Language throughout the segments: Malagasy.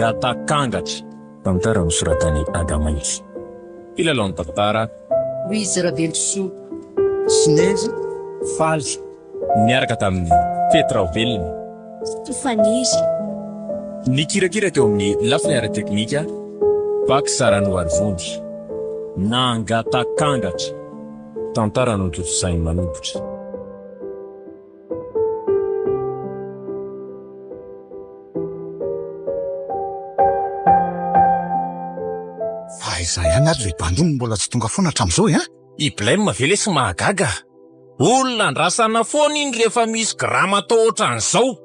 nangatakangatra. Tantara nosoratany Adamaisy. Kilalao ny tantara Louise Ravelsoa, Sinezy Faly. niaraka tamin'ny Petra Velona. Stefanizy. Nikirakira teo amin'ny lafiniara teknika Bakisarano Arvondy. Nangatakangatra. Tantara no totosainy manombotra. Aiza ihany ary bandony mbola tsy tonga foana hatramin'izao I blême ve lesy mahagaga? Olona andrasana foana iny rehefa misy grama atao ohatran'izao.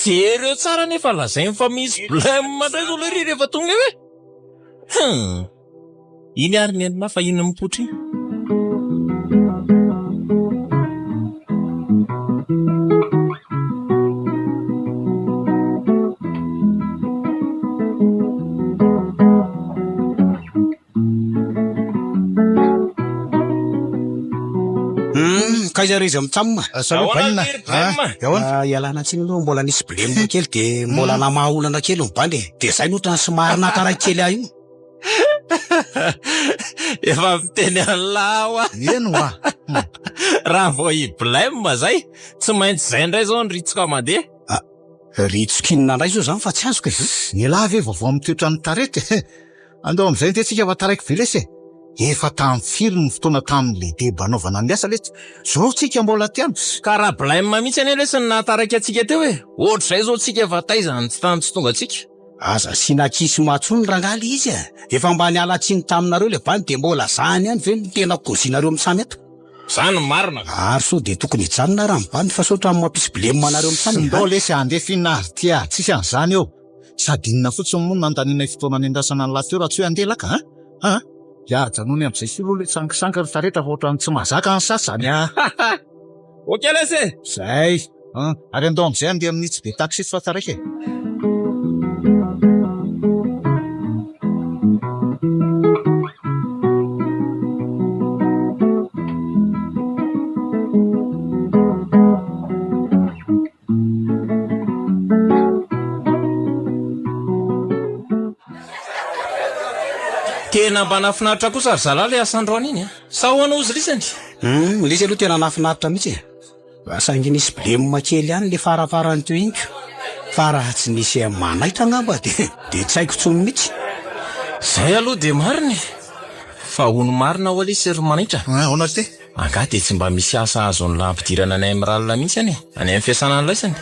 Jereo tsara nefa lazainy fa misy blême mandray zao lery rehefa tonga eo e. Iny ary ny endina fa iny mipotry. Kaiza izy mitsamma. Salut Banina. Ialana tsiny aloha mbola nisy blême kely de mbola namaolana kely mibandy de zay no tany somary nakara kely aho io. Efa miteny an'lawa. Eno a. Raha vao i blême zay tsy maintsy zay ndray zao ny ritsika mandeha. Ritsokinina ndray zao zany fa tsy azoko e. Ny lahy ve vaovao mitoetra ny tarety. Andao amin'izay ntsika fa taraiky vilesy. Efa tamin'ny firy ny fotoana tamin'ny lehibe banaovana ny asa lesy. Zao tsika mbola tiano. Ka raha blême mihitsy ane lesy nataraiky atsika teo e. Ohatr'izay zao tsika efa taizany tsy tany tsy tonga atsika. Aza sinakisy matsony rangaly izy e. Efa mba niala tsiny taminareo le bany de mbola zany ihany ve ny tena kozinareo misamy eto. Zany marina. Ary so de tokony hijanona raha mibany fa saotra amin'ny mampisy blême manareo misamy. Ndao lesy andefina artia tsisy an'izany eo. Sady inona fotsiny moa nandaniana fotoana nendasana ny lateo raha tsy hoe andelaka ya janony amin'izay siro le sankisanka ry tareta fa ohatrany tsy mahazaka ny sasany Okey lesy. Zay ary andao amin'izay andeha amin'ny tsy be taxi fa taraiky e. Tena mba nafinaritra kosa ry zalahy le asandroany iny sa hoanao izy lisany? Lisy aloha tena nafinaritra mihitsy e. Saingy nisy blême kely ihany le farafarany teo iny. Fa raha tsy nisy manaitra angamba de tsy haiko tsony mihitsy. Zay aloha de mariny. Fa hono marina ho alisy ry manaitra. Ona te. Anga de tsy mba misy asa azony lampidirana anay miralina mihitsy any any amin'ny fiasana laisany.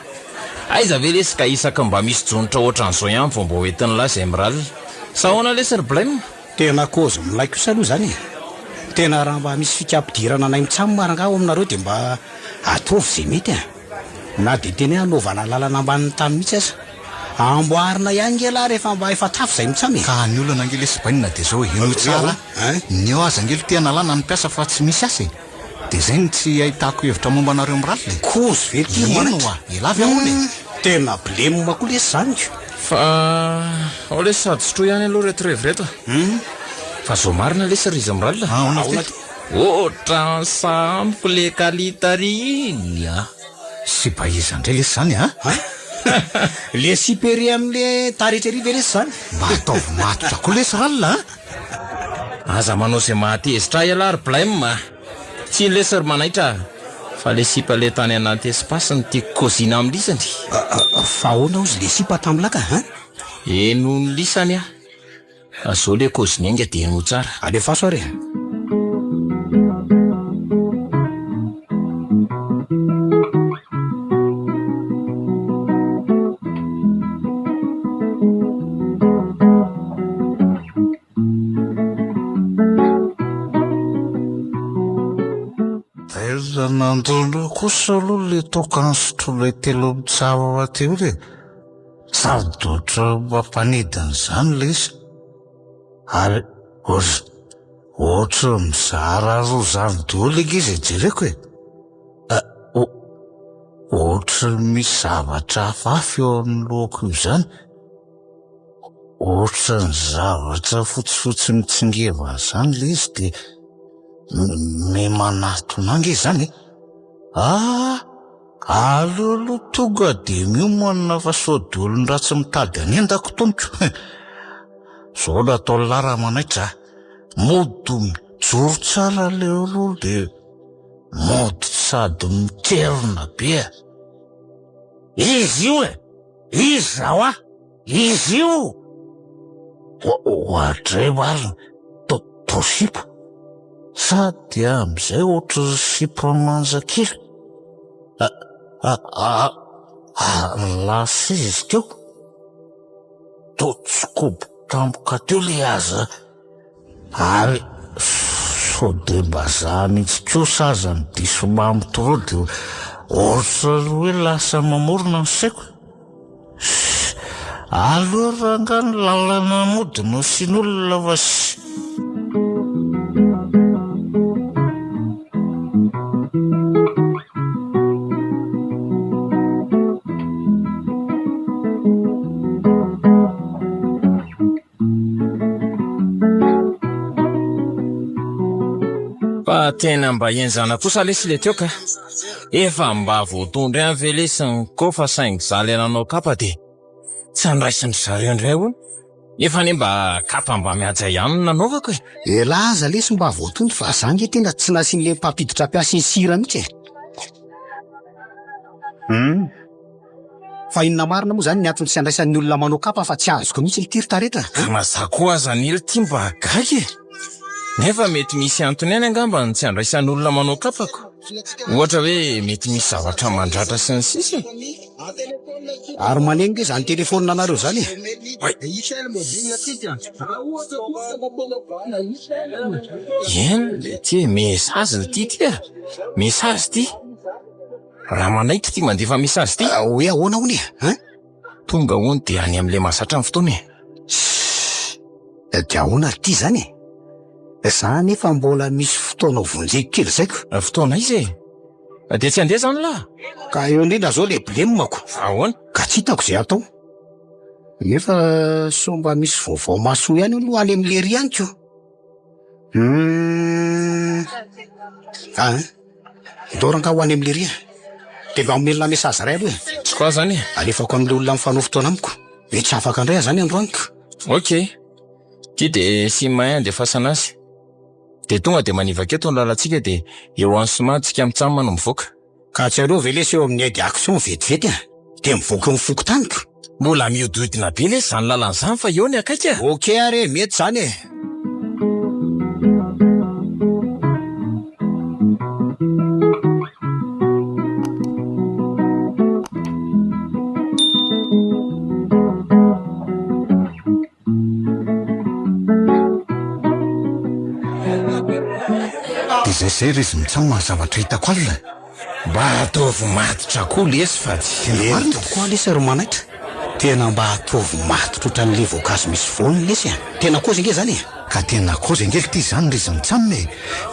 Aiza ve lesy ka isaka mba misy jonitra ohatran'izao ihany vao mba hoentin'ny laza miralina. Sa hoana lesy ry blême? Tena kozy milaiko kosa aloha zany e. Tena raha mba misy fikampidirana anay mitsamo marangao aminareo de mba atovy zay mety e. Na de tena anaovana lalana ambanin'ny tany mihitsy aza. Amboarina ihany ngela rehefa mba efa tafo zay mitsamy. Ka ny olona angely lesy Banina de zao ino tsara. Ny eo aza angely tena lana ny piasa fa tsy misy asa e. De zay ny tsy ahitako hevitra momba anareo miralina. Kozy ve ty Ino elavy ahony. Tena blême koa lesy zany. Fa ao lesy sady sotro ihany aloha reto revo reto. Fa zao marina lesy ry izy miralina. Ona te. Ohatran'ny sampiko le kalitary iny Sy baiza indray lesy zany Le siperi amin'le taretrary ve lesy zany. Mba ataovy matotra koa lesy ralina Aza manao zay mahatezitra iala ry blême. Tsy lesy ry manaitra. Fa le sipa le tany anaty espace ny tiako kozina amin'ny lisany. Fa ahoana ozy le sipa tamlaka Eno ny lisany Azao le koziny enga de eno tsara. alefa soare. Nandolo kosa aloha le tokany sotro le telo mitsava teo le sady dotra mampanidiny zany lesy ary ohatry mizara roa zany dolo izy jereko e. Ohatry misy zavatra hafahafa eo amin'ny lohako io zany. Ohatry ny zavatra fotsifotsy mitsingeva zany le izy de me manatonanga izy zany Aloaloha tonga dia miomanana fa sody olon ratsy mitady anendako tomiko. Zao natao lara manaitra mody mijoro tsara le oloha dia mody sady miterina be. Izy io izy zao izy io ohatray marina posipo sady am'izay ohatry sipo manja kely. Lasa izy teo totsokobo tampoka teo le aza ary sode mbazaha mihitsy kosa aza ny diso mamy torao dia ohatra hoe lasa mamorona ny saiko. Aloha ranga ny lalana mody no sin'olona vasy. Fa tena mba enzana kosa lesy le teo ka efa mba voatondry any ve lesy ko fa saingy zaly ananao kapa dia tsy andraisiny zareo indray hono efa ne mba kapa mba mihaja ihany nanaovako e. Laza lesy mba voatondry fa zange tena tsy nasian'le mpampiditra mpiasa ny sira mihitsy fa inona marina moa zany ny antony tsy andraisan'ny olona manao kapa fa tsy azoko mihitsy ny tiry taretra. Mazah koa aza ny ilo ty mba gagy nefa mety misy antony any angamba ny tsy andraisan'ny olona manao kapako. Ohatra hoe mety misy zavatra mandratra sy ny sisa. Ary manengy zany telefônina anareo zany. Ien le ty mesazy ty mesazy ty raha manaiky ty mandefa mesazy ty hoe ahoana hony tonga hony dia any am'le masatra ny fotoana dia ahoana ty zany za nefa mbola misy fotoana vonjeko kely zaiko. Fotoana izy dia tsy andeha zany lahy ka eo indrindra zao le blemako ahoana ka tsy hitako zay atao nefa somba misy vaovao masoa ihany aloha any am'le ry anyko. Doranga ho any am'le ry dia mba omelona mesazy ray aloha tsy koa zany alefako am'le olona mifanohy fotoana amiko hoe tsy afaka indray zany androaniko. Ok ty dia sy mahay andefasana azy dia tonga dia manivaketo ny lalantsika dia eo any somatsika mitsamina no mivoaka ka tsy aleo ve lesy eo amin'ny aide action vetivety dia mivoaka eo ny foko taniko. mbola mihodidina be lesy zany lalan'izany fa eo ny akaika. Ok are mety zany Zay izy mitsamina zavatra hitako alina mba ataovy matitra koa lesy fa tsy marina tokoa lesy ro manaitra tena mba ataovy matitra otra n'le voankazo misy voany lesy tena koa zinge zany ka tena koa zengely ty zany izy mitsamina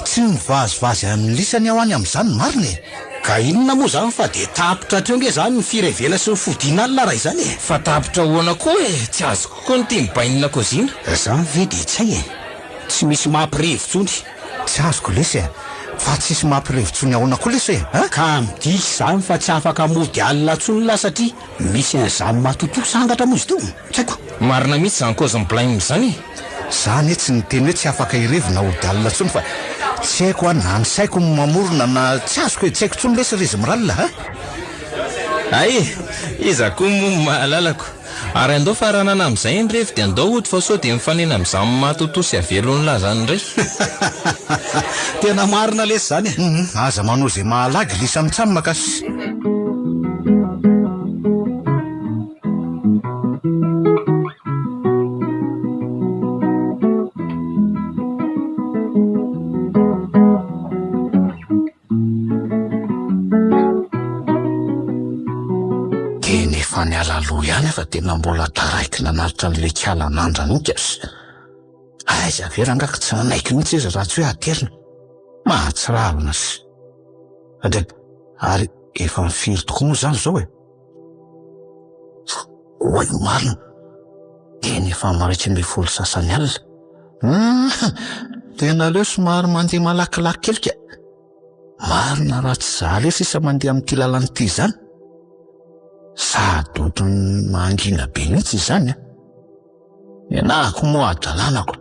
tsy mivazivazy amin'ny lisany ao any amin'izany marina ka inona moa zany fa dia tapitra treo nge zany ny firevela sy ny fodiana alina raha izany fa tapitra hoana koa tsy azoko koa ny ty mibainina kozina zany ve dia tsy hay tsy misy mampirevontsony tsy azoko lesy fa tsisy mampirevontsony ahoana koa lesy ka midisy zany fa tsy afaka mody alina tsony la satria misy an'izany matotoa sangatra moa izy teo tsy haiko marina mihitsy zany koziny blaime zany zany tsy niteny hoe tsy afaka irevina ody alina tsony fa tsy haiko na ny saiko mamorona na tsy azoko hoe tsy haiko tsony lesy rezy miralina ay iza koa moa mahalalako ary andao faranana amin'izay ny revy dia andao ody fa sao dia mifanena amin'izany matotoa sy avelony lahy zany indray tena marina lesy zany aza manao zay mahalagy lisa mitsamina kasy nefa ny alaloha ihany fa tena mbola taraiky nanaritra n'le kialan'andra nikasy aiza verangaka tsy nanaiky mihitsy izy raha tsy hoe aterina mahatsiravina sy ary efa mifiry tokoa moa zany zao oay marina tena efa maraitra mbe folo sasany alina tena leo somary mandeha malakilaky kelika marina raha tsy zaha le sisa mandeha amin'ity lalanyity zany sady ohatrany mangina be mihitsy izany ianahako moa adalanako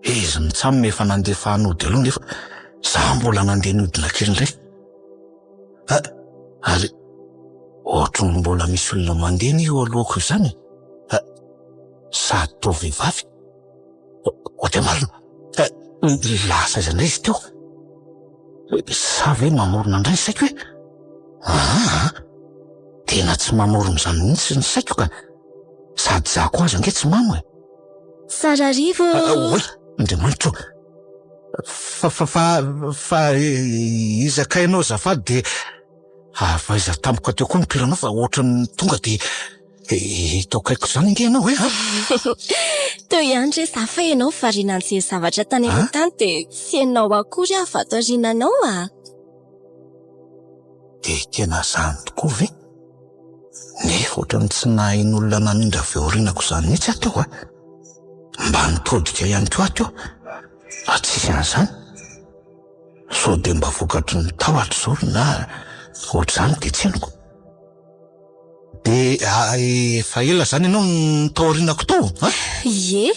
izy mitsamy efa nandeha fanody aloha nefa za mbola nandeha nodina kely indray ary ohatrany mbola misy olona mandeha ny eo alohako izany sady to vehivavy ohatry marina lasa izy indray izy teo sa ve mamorona indray ny saiko hoe tena tsy mamorona izany mihitsy ny saiko ka sady za koa azy ange tsy mamo Tsara rivo. oy andriamanitro fa izakainao zafady de avaiza tampoka teo koa mipiranao fa ohatrany tonga de hitao kaiko zany inge ianao Teo ihany re zafa ianao variana an'izay zavatra tany amin'ny tany dia tsy ianao akory afa-to aoriananao de tena zany tokoa ve nefa ohatrany tsy nahin'olona nanindra avy aorinako zany mihitsy ateo mba nitodika ihany koa ateo tsisy an'izany so de mba vokatry ny tahotra zao na ohatr'izany de tsy henoko de efa ela zany ianao nitaorinako tao Ie,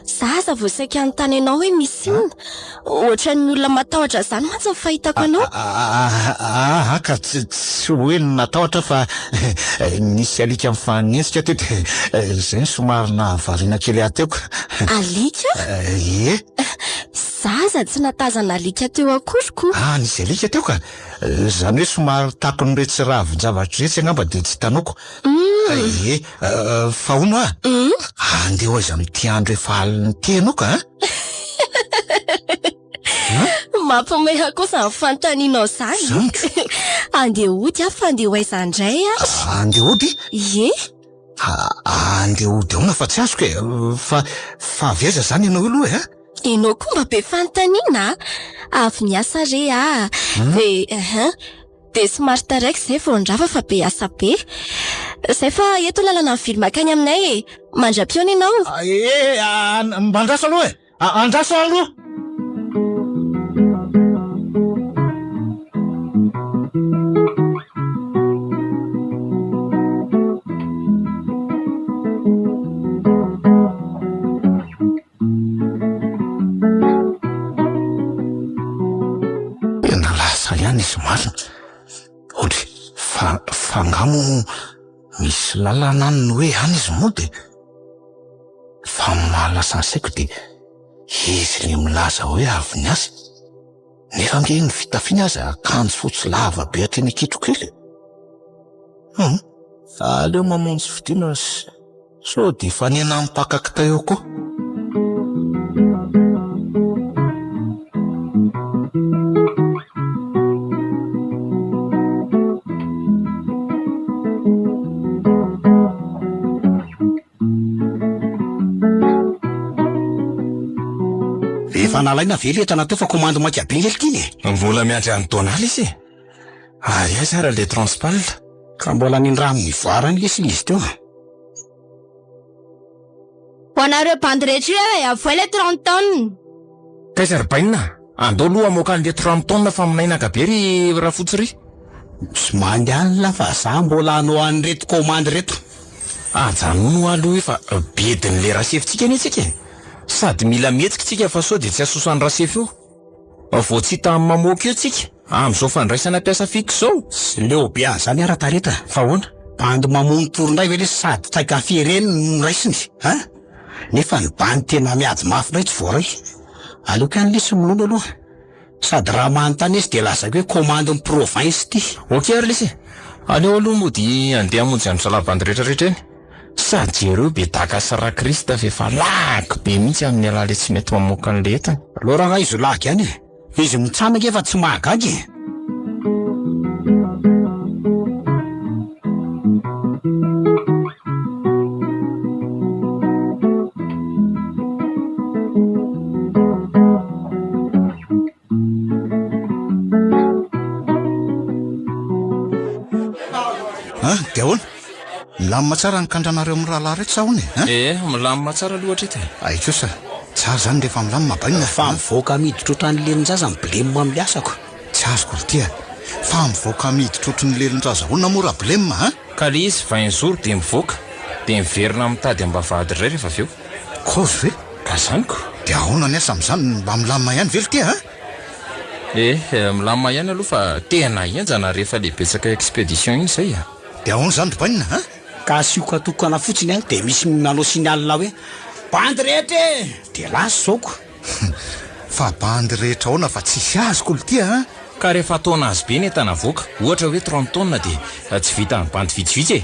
zaza vao saika anontany ianao hoe misy inona ohatra ny olona matahotra zany mantsy ny fahitako anao. Ka tsy hoe natahotra fa nisy alika mifanenjika teo de zay somary nahavariana kely ateoko. Alika? Ie. Zaza tsy natazana alika teo akoriko. Nisy alika teo ka zany hoe somary tako ny retsy ravin-javatra retsy angamba de tsy tanoko. Ie, fa ono andeha aiza amin'ity andro efa aliny ty ianao ka Mampimeha kosa ny fanontanianao zany. Andeha ody fa andeha aiza indray andeha ody? Ie. Andeha ody aona fa tsy azoko fa avy aiza zany ianao aloha Ianao koa mba be fanontaniana avy miasa re de somary taraiky zay vao ndrafa fa be asa be. Zay fa eto lalana mivily makany aminay mandra-piona ianao. Mba andraso aloha andraso aloha. Nalasa ihany izy marina ohatry fangamo misy lalana ny hoe any izy moa de fa mahalasa ny saiko de izy le milaza hoe avy ny asa nefa nge ny fitafiana azy akanjo fotsy lava be hatreny akitro kely aleo mamonjy fidiana so de fa niana mipakaka tao eo koa. Efa nalaina vely etana teo fa komando makabe ngelykiny mbola miandry any tonala izy azy ara le transpal ka mbola nindramo mivoarany izy teo. Ho anareo bandy rehetra avoa le 30 tonnes. Kaisarybaina andao aloha amoaka an'le 30 tonnes fa aminay nakabe ry raha fotsy ry tsy mandy alina fa za mbola anao any reto komandy reto ajanono aloha fa bedin'le raha sefitsika ny itsika sady mila mihetsika tsika fa so de tsy asosan'ny raha sefy io vao tsy hita mamoaka io tsika am'izao fandraisana mpiasa fix zao sy leo be zany ara-tareta fa hoana bandy mamono torondray ve le sady taika fiereny no raisiny nefa ny bandy tena miady mafy ndray tsy voaray aleoko any lesy minono aloha sady raha manontany izy de lazako hoe komando ny province ty ok ary lesy aleo aloha mody andeha amonjy andro salabandy rehetrarehetra eny sady jereo be daka sara krista fefa laky be mihitsy amin'ny alale tsy mety mamoaka an'le entany aloha raha izy laky any izy mitsanaka efa tsy mahagagy de ahoana milamina tsara ny kandranareo amin'ny rahalahy rehetra sa hoany milamina tsara aloha hatrety aikosa tsara zany rehefa milamina baina fa mivoaka miditra ohatran'ny lelinjaza ny blema amin'ny asako. tsy azoko ry tia fa mivoaka miditra ohatran'ny lelinjaza hoana mora blema a ka le izy 20 jours dia mivoaka dia miverina mitady ambavahady iray rehefa avy eo. kozy ve ka zaniko dia ahoana ny asa amin'izany mba milamina ihany velo tia milamina ihany aloha fa tena enjana rehefa le betsaka expédition iny izay a. dia ahoana zany ry baina a ka asiokatokana fotsiny any dia misy manao signal hoe bandy rehetra dia lasy zaoko. fa bandy rehetra ahoana fa tsisy azoko ly tia a ka rehefa ataona azy be ny entana voaka ohatra hoe 30 tonnes dia tsy vita ny bandy vitsivitsy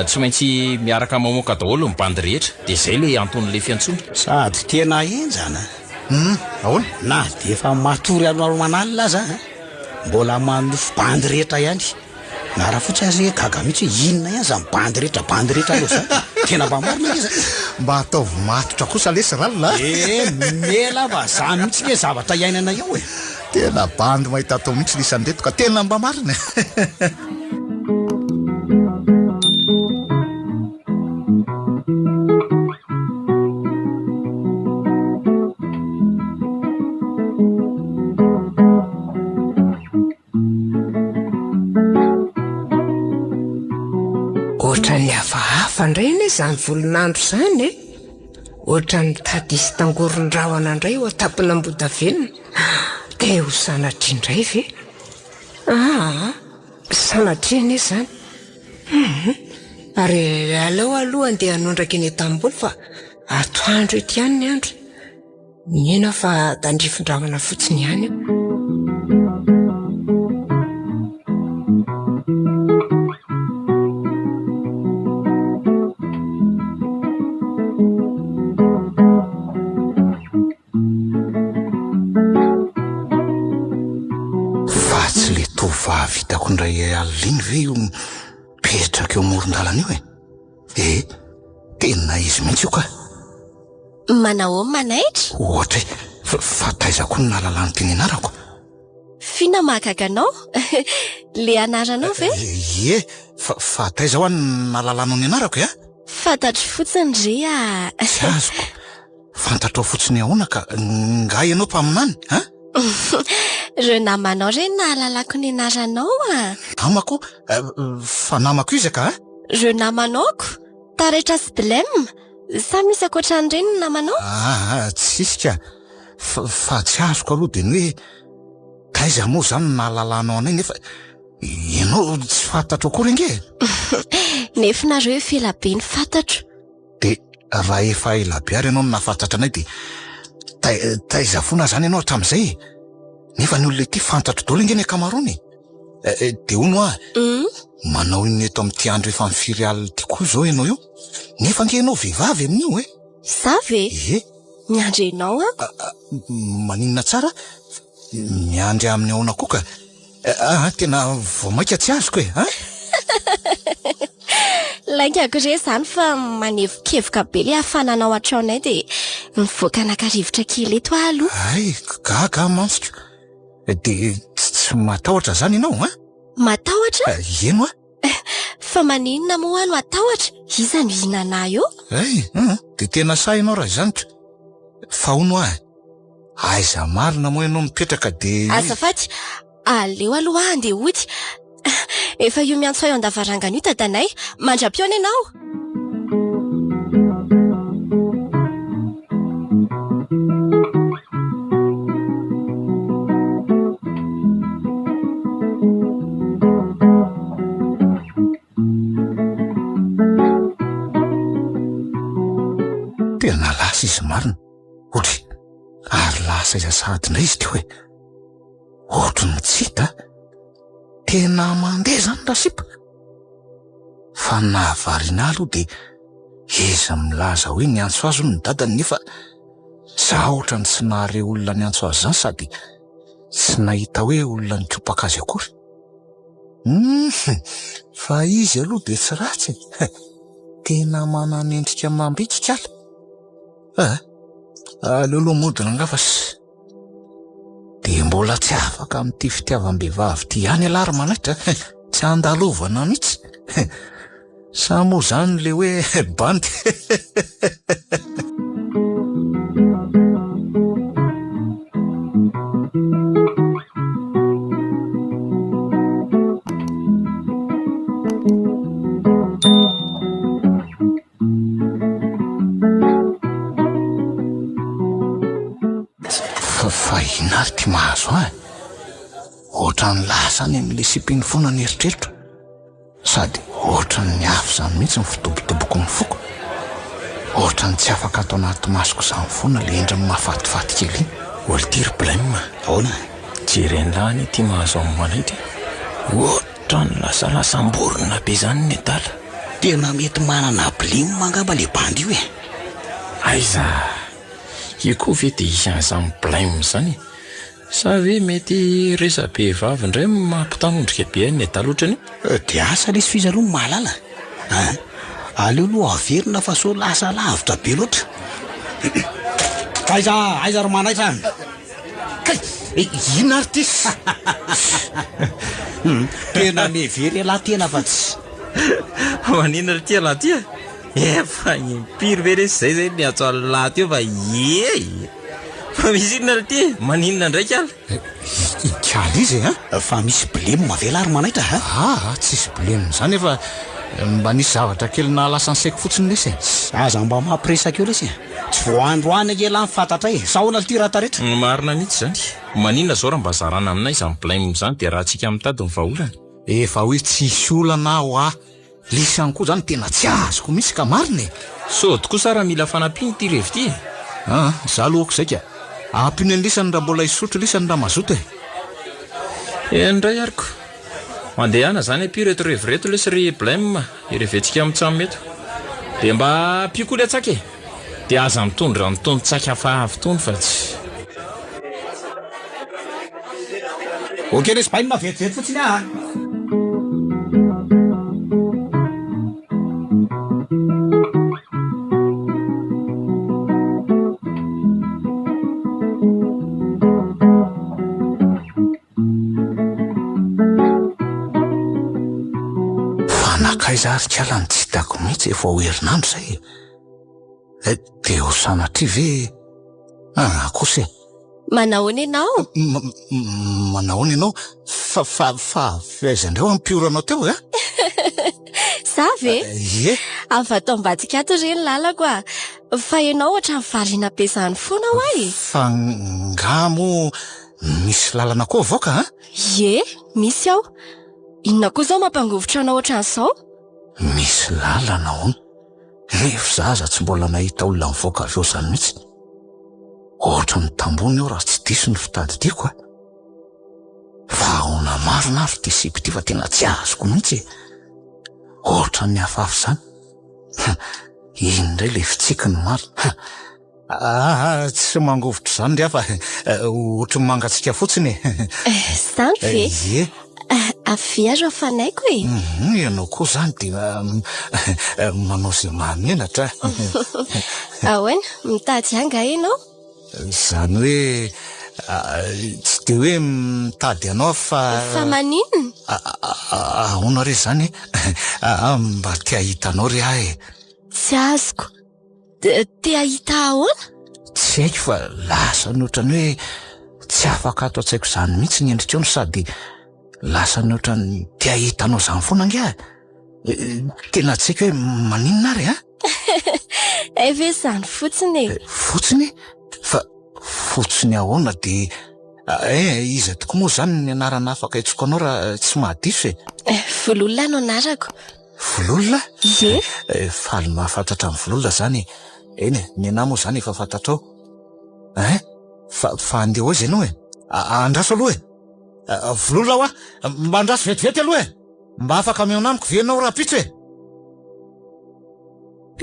tsy maintsy miaraka mamoaka daholo ny bandy rehetra dia izay le anton'le fiantsona. sady tena enjana ahoana na dia efa matory anoalomanalina aza mbola manofo bandy rehetra ihany na raha fotsy azy gaga mihitsy hoe inona ihany zany bandy rehetra aloha zany tena mba marina izy mba ataovy matotra kosa lesy ralina mela fa za mihitsy ke zavatra iainana eo tena bandy mahita atao mihitsy lisandreto ka tena mba marina ohatran'ny hafahafa indray ne zany volonandro zany ohatran'ny tadisy tangoron-drahona indray ho atapina ambodavelona dia ho sanatria indray ve sanatria ne zany ary aleo aloha andeha hanondraka eny tamboly fa atoandro ety ihany ny andro mihena fa dandrifon-drahona fotsiny ihany vitako indray aliny ve io mipetraka eo moron-dalana io tena izy mihitsy io ka manao manaitra ohatra fa taizako ny nalalany teny anarako fina mahagaganao le anaranao ve fa taiza ho any nalalano ny anarako fantatro fotsiny ry tsy azoko fantatrao fotsiny ahoana ka nga ianao mpaminany re namanao re nahalalako ny anaranao namako fa namako izy ka re namanaoko taretra sy blème sa misy akoatran'ireny ny namanao tsisy ka fa tsy azoko aloha dia ny hoe taiza moa zany nahalalanao anay nefa ianao tsy fantatro akory ange nefa nareo efa elabe ny fantatro dia raha efa elabe ary ianao no nafantatra anay dia taiza fona zany ianao hatramin'izay nefa ny olona ity fantatro dolo inge ny akamarony dia hono manao iny eto amin'ity andro efa mifiry alina ity koa zao ianao io nefa nge ianao vehivavy amin'io za ve miandrenao maninona tsara miandry amin'ny ahoana koa ka tena voamaika tsy azoko laingako re zany fa manevokevoka be le hafananao hatraonay dia mivoaka nakarivotra kely eto aloha gaga mantsika dia tsy matahotra zany ianao matahotra eno fa maninona moa no atahotra iza no ihinana eo dia tena sa ianao raha izanytra fa hono aiza marina moa ianao mipetraka dia azafady aleo aloha andeha ody efa io miantso eo an-davarangana io dadanay mandra-piona ianao tena lasa izy marina otry ary lasa iza sady indray izy ty hoe ohatry ny tsita tena mandeha zany rasipa fa nahavariana aloha dia izy milaza hoe ny antso azy ny dadany nefa za ohatra ny tsy nahare olona ny antso azy zany sady tsy nahita hoe olona ny kopaka azy akory fa izy aloha dia tsy ratsy tena mananendrika mambikika ala aleoloha modina nga fa dia mbola tsy afaka amin'ity fitiavam-behivavy ty ihany alary manaitra tsy andalovana mihitsy sa moa zany le hoe bandy fa ina ary ty mahazo ohatra ny lasa any amin'ilay sipiny foana ny eritreritro sady ohatra ny afo zany mihitsy ny fitobotoboko ny foko ohatra ny tsy afaka atao anaty masoko zany foana le endriny mahafatifaty kely iny oltiry blème ahoana jeren'lany ty mahazo amin'ny manaitra ohatra ny lasalamborona be zany ny adala tena mety manana blime mangamba le bandy io aiza io koa ve dia isan'izany blème zany sa ve mety resabe vavy indray mampitanondrika be ny adala ohatrany dia asa lesy fizaloha ny mahalala aleo aloha averina fa so lasa lavitra be loatra aiza ro manaitra kay ina ary ty tena mevery alahy tena fa tsy manina ry ty alahy ty efa impiry ve resy zay ny atso lahy ty eo fa fa misy inona ry ty maninona ndraiky ala ikaly izy fa misy bleme mavela ary manaitra tsisy bleme zany efa mba nisy zavatra kely nahalasa ny saiko fotsiny lesy aza mba mampiresaka eo lesy tsy voandroany akela mifantatra saona ty raha taretra marina mihitsy zany maninona zao raha mba zarana aminay izany blème zany dia raha tsika mitady ny vahaolana efa hoe tsisy olana aho lesy any koa zany tena tsy azoko misy ka marina so tokoa sara mila fanampiny ty revi ty za lohako zay ka ampiny any lisany raha mbola isotro lisany raha mazoto ndray ariko mandehana zany apy reto revireto lesy ry blème ireventsika amitsamy meto dia mba apikoly atsaka dia aza mitondra nitondro tsaka fahavy tony fa tsy okey lesy bainy mavetivety fotsiny fanakaiza ary kalany tsy hitako mihitsy efa ho herinandro zay dia ho sanatry ve kosa manahoana ianao manahoana ianao fa faizandreo ampiorana teo za ve ye afatao mbatsika ato reny lalako fa ianao ohatra ny variana be zany foana ho fa ngamo misy lalana koa avoaka ye misy aho inona koa zao mampangovotra anao ohatran'izao misy lalana hono nefa zaza tsy mbola nahita olona mivoaka avy eo zany mihitsy ohatra ny tambony eo raha tsy diso ny fitadidiako fa ahona marina ary ty sipy ty fa tena tsy azoko mihitsy ohatra ny hafafy zany indray le fitsika ny marina tsy mangovotra zany ndray fa ohatra ny mangatsika fotsiny zany ve ye avy azo afanaiko ianao koa zany dia manao zay mahamenatra ahoana mitady anga ianao zany hoe tsy dia hoe mitady anao fa maninona ahoana re zany mba tia hitanao re tsy azoko tia hita ahoana tsy haiko fa lasa ny ohatrany hoe tsy afaka ato an-tsaiko zany mihitsy ny endrika eo no sady lasa ny ohatrany tia hitanao zany foana ngia tena tsy haiko hoe maninona ary eve zany fotsiny fa fotsiny ahoana dia iza toko moa zany ny anarana afaka itsoko anao raha tsy mahadiso vololona no anarako vololona ye faly mahafantatra ny vololona zany eny ny anahy moa zany efa fantatrao fa andeha hoy zay anao andraso aloha vololona aho mba andraso vetivety aloha mba afaka meo namiko venao raha pitso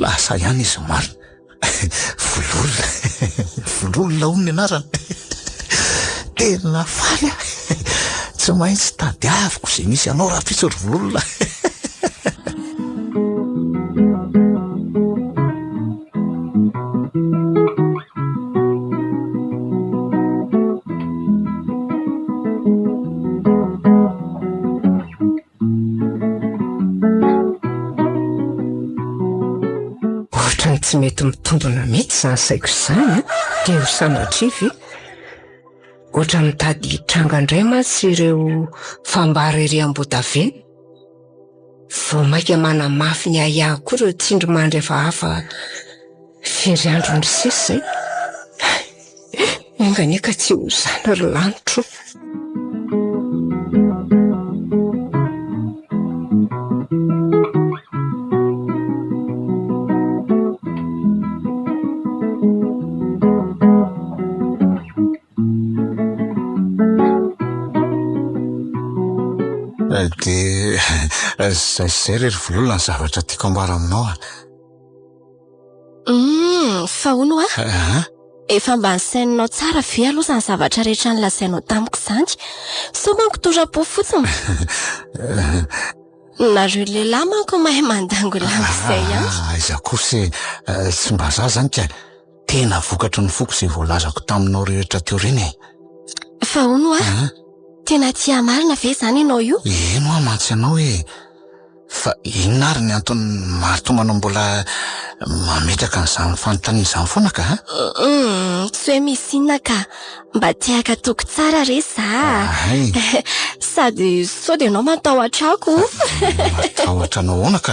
lasa ihany izy marina vololona hono ny anarana tena faly tsy maintsy tady aviko zay misy anao raha pitso ry vololona tsy mety mitombona mety zany saiko zany dia ho sanatrivy ohatra mitady hitranga indray mantsy ireo fambara ery am-bodaveny vao maika manamafy ny ahiahy koa ireo tsindry mandry efa hafa firy andro ny sisy zay Enganeka tsy ho zana ry lanitro. Dia zay rery vololona ny zavatra tiako ambara aminao. Fa hono efa mba nysaininao tsara ve aloha izany zavatra rehetra nolazainao tamiko izany? Sao manko tora-po fotsiny. Nareo lehilahy manko mahay mandango lamba izay ihany. Aiza kosa tsy mba za zany ka tena vokatry ny foko izay voalazako taminao rehetra teo reny. Fa hono tena tia marina ve izany ianao io? Eno mantsy anao fa inona ary ny antony mahatomanao mbola mametraka n'izany fanontaniana izany foana ka? Tsy hoe misy inona ka mba tiaka toko tsara re za. Sady sao dia ianao matahotra ako. Matahotra anao hoana ka?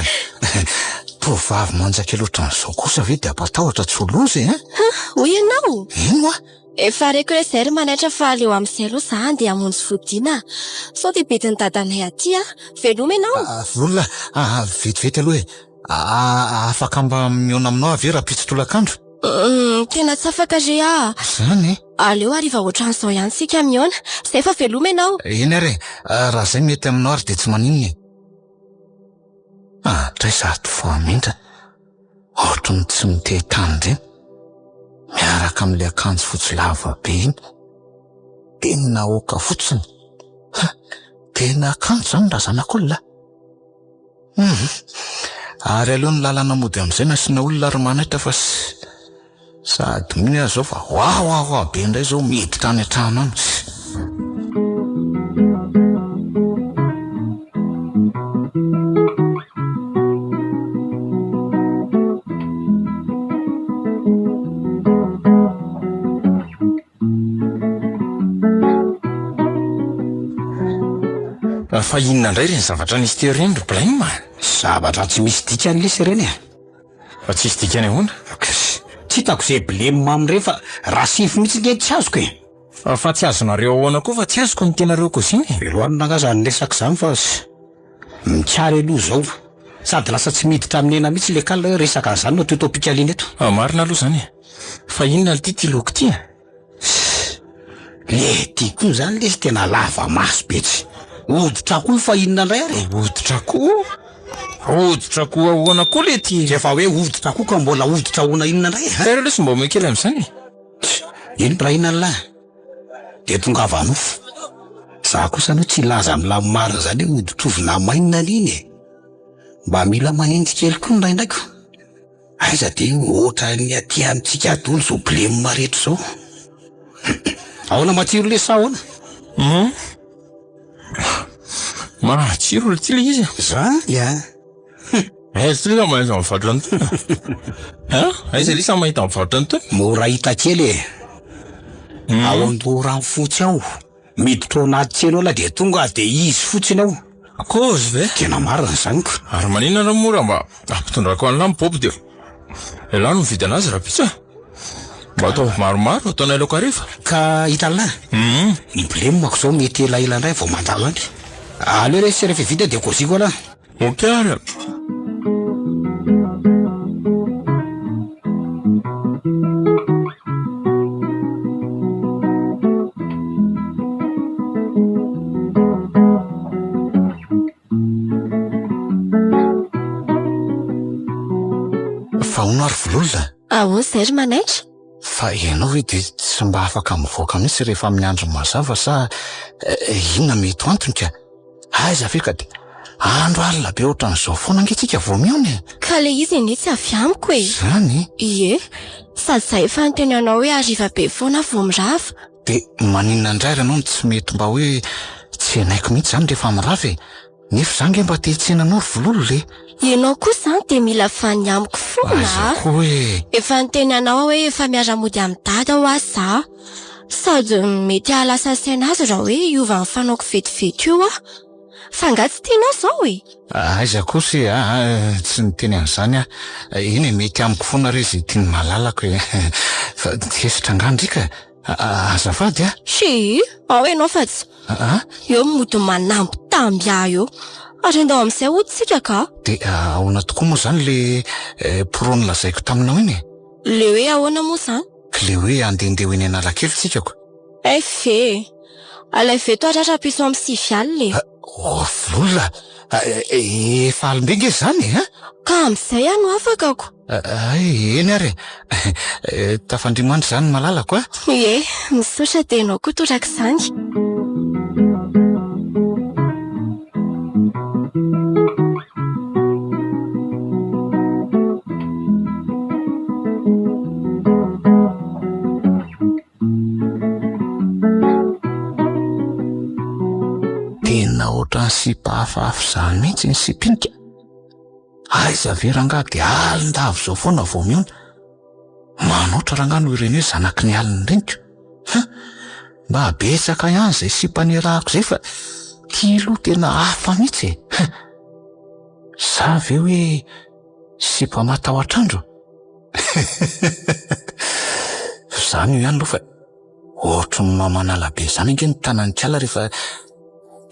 Tovavy manjaka loatra n'izao kosa ve dia ampatahotra tsy ho loza Hoy ianao? Ino Efa reko hoe izay ry manaitra fa aleo amin'izay aloha za dia hamonjy fodiana. Sao dia bedin'ny dadanay aty veloma ianao? Volona vetivety aloha afaka mba miona aminao avy raha pitsitolakandro? Tena tsy afaka re Zany aleo hariva ohatran'izao ihany sika miona. Izay fa veloma ianao? Eny ary raha izay mety aminao ary dia tsy maninona. Tray zato foamindra ohatran'ny tsy mitehitany ireny miaraka amin'ilay akanjo fotsy lava be iny. Tena oka fotsiny. Tena akanjo zany raha zanak'olona. Ary aleo ny lalana mody amin'izay nasiana olona ary manaitra fa sady miny aho zao fa hoaho be indray zao miditra any an-trano any. Fa inona indray reny zavatra nisy teo reny ry Blame? Zavatra tsy misy dikany lesy ireny Fa tsisy dikany ahoana? Tsy hitako izay blame aminy fa raha sify mihitsy nge tsy azoko Fa tsy azonareo ahoana koa fa tsy azoko ny tenareo koziny. Velohanina nga zany resaka izany fa mitsara aloha zao sady lasa tsy miditra amin'ny ena mihitsy le kala resaka an'izany no toy topikaliana eto. Marina aloha zany. Fa inona ty loko ty? Le tiako zany lesy tena lava maso betsy. Hoditra koa fa inona indray ary? Hoditra koa? Hoditra koa ahoana koa le ty? Rehefa hoe hoditra koa ka mbola hoditra ahoana inona indray? Pero lesy mba omekely amin'izany. Ino pra inona lahy? De tonga vanofo. Za kosa aloha tsy laza amin'ny lamomarina zany hoe hoditrovina mainina n'iny. Mba mila mahenjy kely koa ndraindraiko. Aiza de ohatra ny aty amintsika adolo zao blame maretra zao. Ahoana matsiro le sa ahoana? Matsiro le ty le izy. Zany Aiza lisa mahita mivarotra ny tony? Aiza lisa mahita mivarotra ny tony? mora hita kely ao andorany fotsy ao miditra ao anaty tsena ao la de tonga de izy fotsiny ao. Kozy ve? Tena marina zany ko. Ary manina raha mora mba ampitondrako an'la mipopy dia ilahy no mividy anazy raha pitsa. Mba atao maromaro ataonay laoka rehefa. Ka hitan'la ny blame mako zao mety elaela indray vao mandalo any. Aleo re sy rehefa vita de koziko ala. Ok ary. Fa hono ary vololona. Ahoana izay ry manaitra? Fa ianao hoe dia tsy mba afaka mivoaka mihitsy rehefa amin'ny andro mazava sa inona mety antony ka? Aiza ve ka dia andro alina be ohatran'izao foana angentsika vao miona. Ka le izy ny tsy avy amiko Zany? Ie, sady za efa nitenanao hoe hariva be foana vao mirava. Dia maninona indray ary ianao no tsy mety mba hoe tsy enaiko mihitsy zany rehefa mirava nefa za nge mba te-tsenanao ry vololo le. Ianao koa izany dia mila fany amiko foana. Koa hoe Efa nitenanao hoe efa miara-mody amin'ny dada ho azy za. Sady mety hahalasa saina azy raha hoe hiova ny fanaoko vetivety io Fa nga tsy tianao zao aiza kosa tsy niteny an'izany iny mety amiko foana re izay tiany malalako fa tesitra angandrika Azafady a Si, ao ianao fa tsy. Eo mody manambo tamby ahy eo. Ary andao amin'izay hoditsika ka. de ahoana tokoa moa zany le porony lazaiko taminao iny Le hoe ahoana moa izany? ka le hoe andehandeha ho eny Analakely tsikako. Fe, alay veto atratrapiso amin'ny 6 alina. Vola efa alimbenga zany Ka amin'izay ano afakako. eny ary tafandrimandry zany malalako Ie, misaotra dia ianao koa toraka izany. tena ohatran'ny sipa hafahafa zany mihitsy ny sipinika. Aiza ve rangaha de alindavo zao foana vao miona. Manoatra rangano ireny hoe zanaky ny aliny reniko. Mba betsaka ihany zay sipanirahako zay fa tilo tena hafa mihitsy. Sa ve hoe sipa matahotra andro? Zany io ihany aloha fa ohatry ny mamanala be zany ange ny tanany kiala rehefa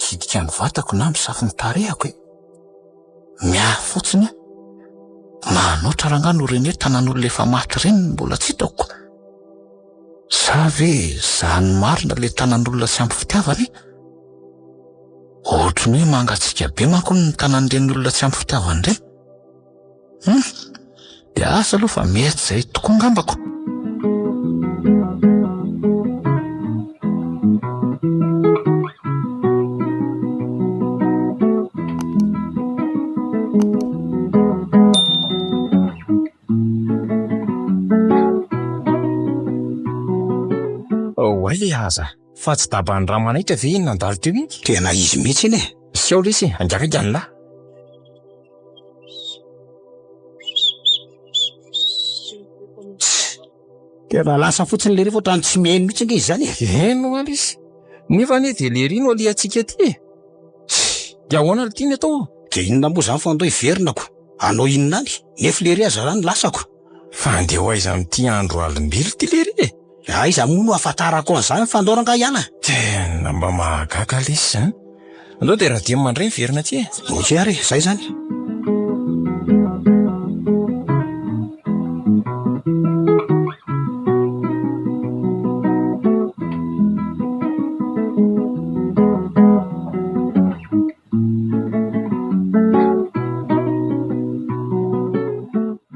hidika ny vatako na misafy ny tarehako miahy fotsiny manoatra rangano ireny hoe tanan'olona efa maty ireny mbola tsy hitako. Sa ve zany marina le tanan'olona tsy ampy fitiavany? Ohatry ny hoe mangatsika be manko ny tanan'ireny olona tsy ampy fitiavany ireny. De asa aloha fa mety zay tokoa ngambako. Aza fa tsy dabany raha manaitra ve iny nandalo teo iny? Tena izy mihitsy iny Sio lesy andraka ganla. tena lasa fotsiny le rehefa ohatrany tsy miheno mihitsy nge izy zany Eno alisy. Nefa ne de le rino aliantsika ty. De ahoana ty ny atao? de inona moa zany fa andao iverinako anao inona any nefa le ry aza raha ny lasako. Fa andeha ho aiza amin'ity andro alimbily ty le ry. Aiza moa no ahafantarako an'izany fa andao ranga ihana. Tena mba mahagaga lesy zany. Andao de raha dia mandray miverina ty. Okey ary zay zany.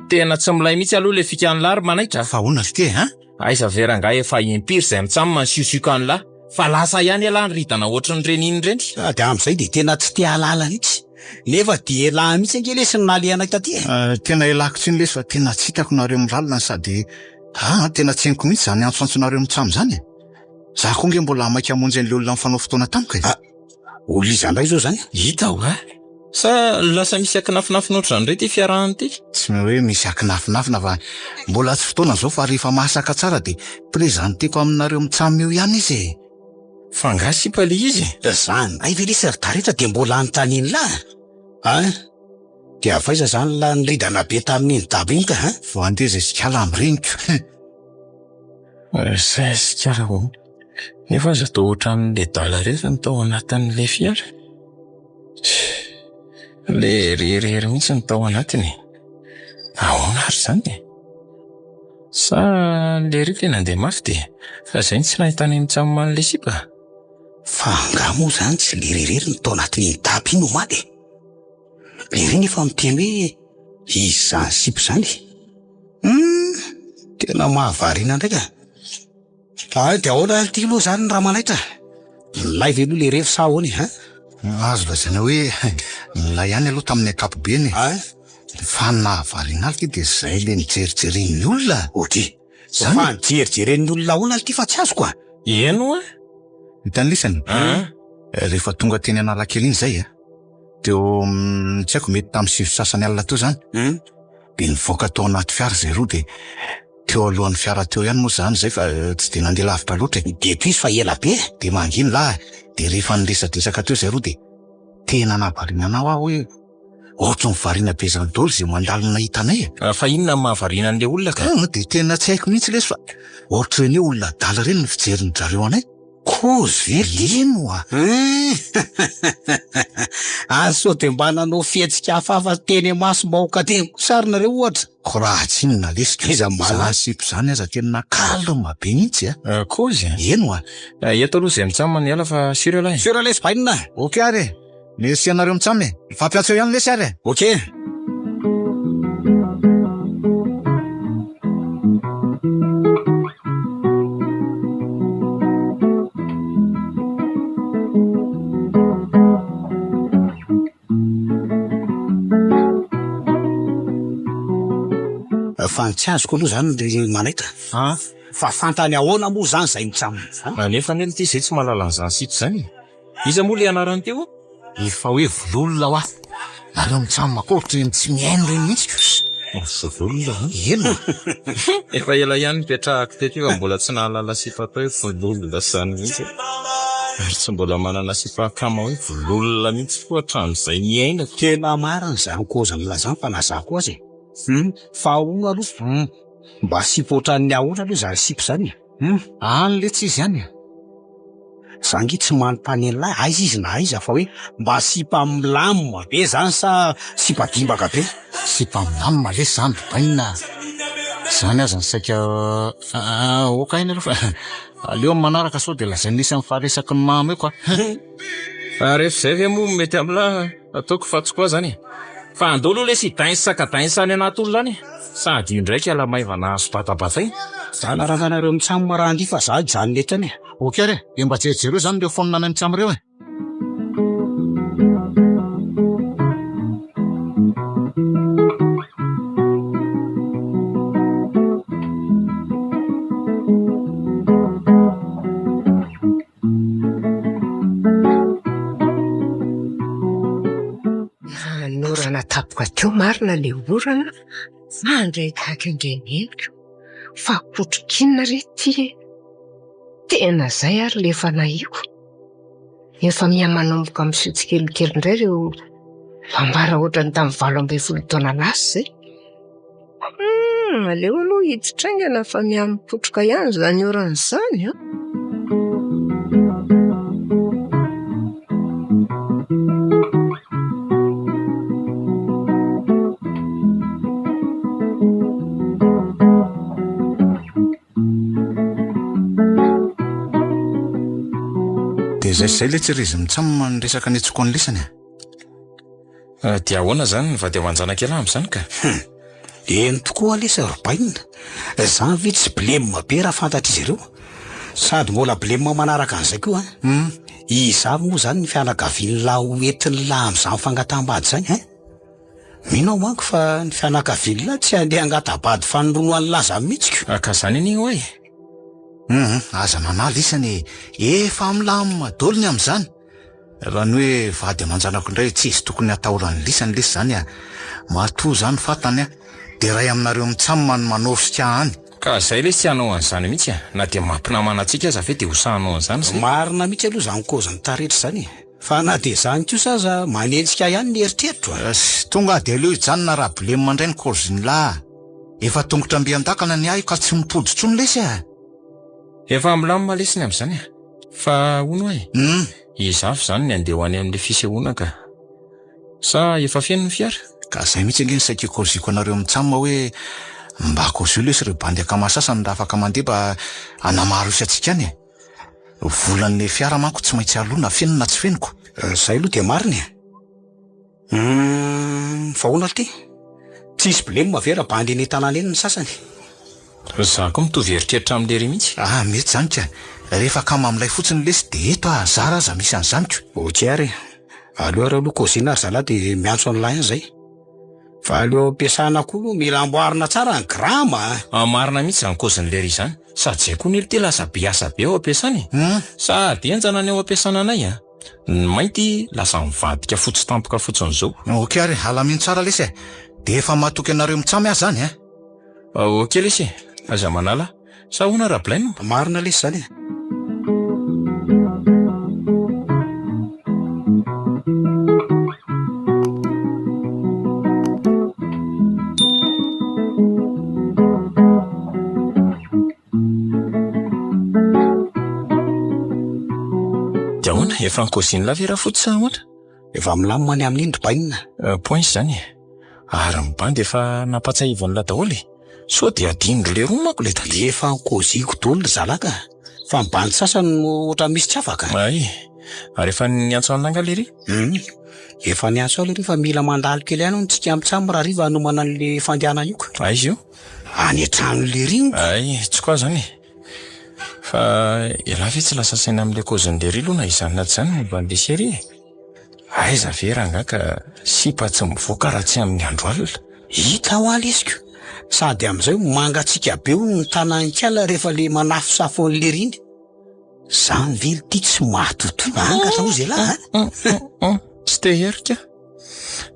Tena tsy milay mihitsy aloha le fikany lary manaitra. Fa ahoana ry ty Aiza veranga efa impiry zay mitsamma siosiokany la. Fa lasa ihany ala ny ridana ohatrany reniny ireny. De amin'izay de tena tsy te halala mihitsy. Nefa de lahy mihitsy ange lesy ny naliana taty. tena ilako tsy ny lesy fa tena tsy hitako nareo milalina sady tena tsy henoko mihitsy zany antsoantsonareo mitsamo zany. Za koa nge mbola maika hamonjy an'le olona mifanao fotoana tamiko Olo izandray zao zany. Hita ho Sa lasa misy akinafinafina ohatrany re ty fiarahany ty. tsy hoe misy akinafinafina fa mbola tsy fotoana zao fa rehefa masaka tsara de prezanteko aminareo mitsamo eo ihany izy. Fa ngasipa le izy. Zany ay ve lesy ry taretra de mbola antaniny la. De avaiza zany la niridana be tamin'iny daba iny ka vao andeza isikala amreniko. Sa sikara ho. Nefa aza to ohatran'le dala rehetra ny tao anatin'le fiara. Le rerery mihitsy ny tao anatiny. Ahoana ary zany? Sa le ry tena andeha mafy de fa zay tsy nahitany mitsamo an'le sipa. Fa nga moa zany tsy le rerery ny tao anatin'iny daba iny ho maty. Le ry nefa miteny hoe izy zany sipa zany. Tena mahavarina ndraika. De ahoana ty aloha zany raha manaitra. Nilay ve aloha le rery sa ahoany azo lazaina hoe nilay ihany aloha tamin'ny ankapobeny. Fa nahavarina aly ty de zay le nijerijeren'ny olona. Okey. Fa nijerijeren'ny olona ahoana ty fa tsy azoko Eno Hitany lisany. Rehefa tonga teny Analakely iny zay teo tsy haiko mety tamin'ny 7 sasany alina teo zany. De nivoaka tao anaty fiara zay roa de teo alohan'ny fiara teo ihany moa zany zay fa tsy de nandeha lavitra loatra. De toizy fa ela be. De mangino la de rehefa niresadresaka teo zay roa de tena nahavariana anao aho hoe ohatra ny variana bezany dolo izay mandalina hitanay e. Fa inona ny mahavariana an'ilay olona ka? Dia tena tsy haiko mihitsy lesy fa ohatra ireny hoe olona dala ireny ny fijerin zareo anay. Kozy Ino a? Aso dia mba nanao fihetsika hafahafa teny maso mba teny sarynareo ohatra. Raha tsy inona lesika Iza mala. sipo zany aza tena kalma be mihitsy a. Kozy. Eno a? Eto aloha izay mitsama ny ala fa sira lahy. Sera lesy bainina. Okey ary e. Mesy ianareo mitsamy e. Fampiatso ihany lesy ary e. Okey. Fa tsy azoko aloha zany le manahita. Fa fantany ahoana moa zany zay mitsamina. Nefa nely ty izay tsy mahalala an'izany sito zany. Iza moa le anarany teo? Efa hoe vololona ho a. Nareo mitsamy akory tsy mihaino reny mihitsy. Vololona. Eno. Efa ela ihany nipetrahako teto fa mbola tsy nahalala sipa atao hoe vololona zany mihitsy. Ary tsy mbola manana sipa-kama hoe vololona mihitsy koa hatramin'izay miaina. Tena marina zany koza milazany fa nazako azy. Fa ono aloha. Mba sipoatran'ny ahoana aloha zany sipo zany. Any le tsy izy ihany. Zangy tsy manontany an'lahy aiza izy na aiza fa hoe mba sipa milamina be zany sa sipa dimbaka be. Sipa milamina lesy zany bainina. Zany aza ny saika okaina aloha fa aleo amin'ny manaraka sao dia lazay nisy amin'ny faharesaky ny mamy eo koa. Rehefa izay ve moa mety amin'la ataoko fatsy koa zany. Fa andolo le sy dainsa sany anaty olona any. Sady io ndraiky ala maivana azo batabatay. Zany rahanareo mitsamo raha fa za jany netany. Okey ary e. Mba jerijero zany reo fonina any mitsamo reo e. Norana tapoka teo marina le orana. Andray tahaka indreneniko. Fa kotrokinina rety. Tena zay ary le efa nahiko. Efa miha-manomboka amin'ny fitsikelikely indray reo fambara ohatrany tamin'ny 12 taona lasa zay. Aleo aloha hitsitraingana fa miha-mipotroka ihany zany orana izany. Zay le tsy rizy mitsamo ny resaka ny tsoko ny lisany. Dia ahoana zany ny vady amanjanakely amin'izany ka? Eny tokoa lesa robainina. Zany ve tsy blema be raha fantatra izy ireo. Sady mbola blema manaraka an'izay koa. Iza moa zany ny fianakavian'la oentin'la amin'izany fangataham-bady zany. Mino aho manko fa ny fianakavian'la tsy handeha hangataham-bady fanoronoan'ny laza mihitsy. Ka zany an'iny hoe. Aza manaly isany efa milamina dolo ny amin'izany. Raha ny hoe vady amanjanako indray tsy izy tokony atahoran'ny lisany lesy zany a. Matoa zany fatany a. Dia ray aminareo mitsamo no manosika any. Ka zay le tsy hanao an'izany mihitsy na dia mampinamana antsika aza ve dia hosahanao an'izany zay. Marina mihitsy aloha zany kozany taretra zany. Fa na dia zany kosa aza manenjika ihany ny eritreritro. Tonga dia aleo hijanona raha blema indray ny koziny lahy. Efa tongotra ambian-dakana ny ahy ka tsy mipoditro ny lesy a. Efa milamina lesiny amin'izany a. Fa ono e. Izafy zany ny andeha ho any amin'ilay fisehoana ka. Sa efa feno ny fiara? Ka zay mihitsy ange ny saika koziko anareo mitsamo hoe mba kozy lesy ireo bandy akamasasany raha afaka mandeha mba anamaro isatsika any. Volan'le fiara manko tsy maintsy alona feno na tsy fenoko. Zay aloha dia marina. Fa hoana ty? Tsisy blema ve raha bandy eny tanàna eny ny sasany? Za koa mitovy heritreritra amin'le ry mihitsy. Mety zany ka. Rehefa kama amin'ilay fotsiny lesy dia eto zara aza misy an'izany ko. Okey ary. Aleo ary aloha kozina ary zalahy dia miantso an'lahy zay. Fa aleo ampiasana koa mila amboarina tsara ny grama. Marina mihitsy zany kozin'le ry zany. Sady zay koa nily te lasa biasa be ao ampiasany. Sady enjana ny ao ampiasana anay a. Ny mainty lasa mivadika fotsy tampoka fotsiny zao. Okey ary alamino tsara lesy. Dia efa matoky anareo mitsamy azy zany. Okey lesy. Aza manala. Sa hoana raha blaime? Marina lesy zany. Dia ahoana efa ankoziny lavera fotsy ahoana? Efa milamina amin'ny indro-bainina. Points zany. Ary ny bandy efa nampatsahivana daholo. So dia adindro le roa manko le tady. Efa ankoziko daholo zalaka. Fa ny bandy sasany no ohatra misy tsy afaka. Ay. Ary efa niantso ananga lery? Efa niantso lery fa mila mandalo kely ihany no tsika amitsamo raha riva hanomana an'le fandehanana io ka. Ay izy io. Any an-trano lery. Ay, tsy koa zany. Fa ela fe tsy lasa saina amin'le koziny lery aloha na izany na tsy izany momba an'le sery. Aiza ve rangaka sipa tsy mivoaka raha tsy amin'ny andro alina. Hita ho alesiko. Sady amin'izay mangatsika be ny tanankala rehefa le manafo safon'ny lery iny. Zany vely ty tsy mahatotoana angatra ho zay lahy. Tsy te herika.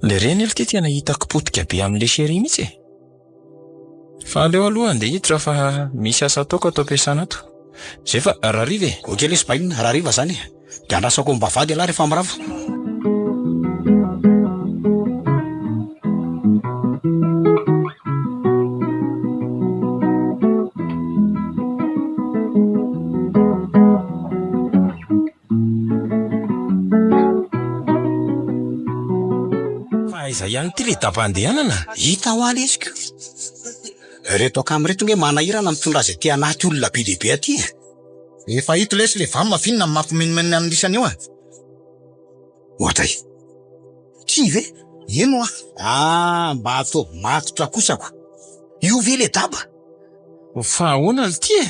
Le reny ely ty tena hitako potika be amin'le sery mihitsy. Fa aleo aloha andeha hiditra fa misy asa ataoko atao ampiasana ato. Zay fa raha riva e. Okey lesy bainina raha riva zany. Dia andrasako mbavady alahy rehefa mirava. Aiza ihany ty le daba-andehanana? Hita ho alesiko. Reto akamoreto nge manahirana mitondra izay tia anaty olona be dehibe aty. Efa hito lesy le vamo mafinina mampimenimeny amin'ny isany io. Ohatray. Ty ve? Ino mba atao matotra kosako. Io ve le daba? Fa ahoana le ty e?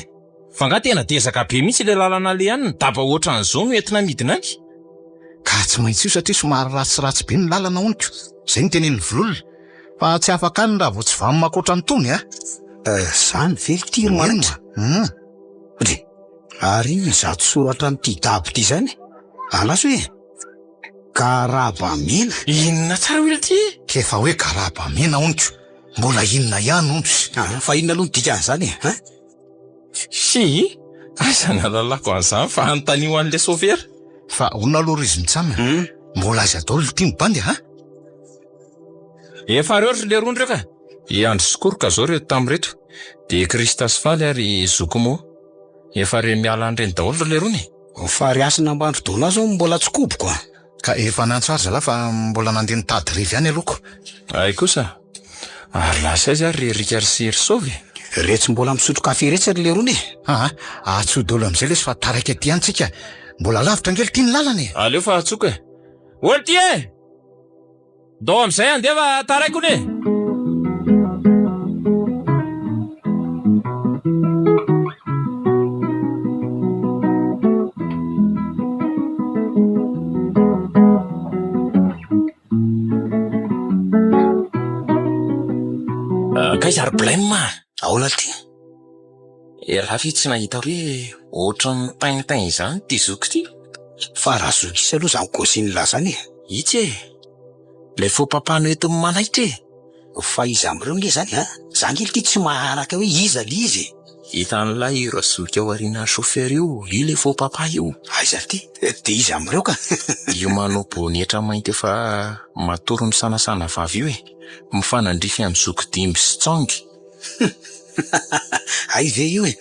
Fa nga tena dezaka be mihitsy le lalana le ihany ny daba ohatran'izao no entina midina any. Ka tsy maintsy io satria somary ratsiratsy be ny lalana oniko. Zay ny tenen'ny vololona. Fa tsy afaka any raha vao tsy vamo makoatra ny tony Zany ve ty romanitra? Ary zato soratra amin'ity dabo ty zany. Alaso hoe Karabamena. Inona tsara hoe ty? Kefa hoe Karabamena oniko. Mbola inona ihany oniko. Fa inona aloha ny dikan'izany e? Si, asa nalalako an'izany fa anontaniho an'le sofera. Fa onona aloha ry izy mitsamy. Mbola aza daholo ty mibandy Efa rehetra le roa ndraika. I Andro Sikoroka zao reto tamin'ireto. De Kristasy Faly ary Zokomo. Efa re miala an'ireny daholo le roa. Fa ry asina ambandro dona zao mbola tsy koboko. Ka efa nantso ary zalahy fa mbola nandeha nitady rivy ihany aloko. Ay kosa. Ary lasa izy ary Rikard sy Ersovy. Retsy mbola misotro kafe retsy ry le roa Atsy daholo amin'izay lesy fa taraiky aty ihany tsika. Mbola lavitra ngely ty ny lalana e. Aleo fa atsoka e. Olo ty e! Dao amin'izay andeva taraiko ne. Kaiza ary blême ahoana ty? Raha fi tsy nahita hoe ohatran'ny taintain izany ty zoky ty. Fa raha zoky isy aloha zany koziny lazany. Itsy e. Le faux papano eto manaitra e. Fa iza amin'ireo nge zany zangely ty tsy maharaka hoe iza le izy. Hitan'ilay iro zoky ao aoriana chauffeur io, le faux papa io. Aiza ty? De iza amin'ireo ka? Io manao bonetra mainty efa matoro ny sanasana vavy io e. Mifanandrify amin'ny zoky dimy sy tsongy. Ay ve io e?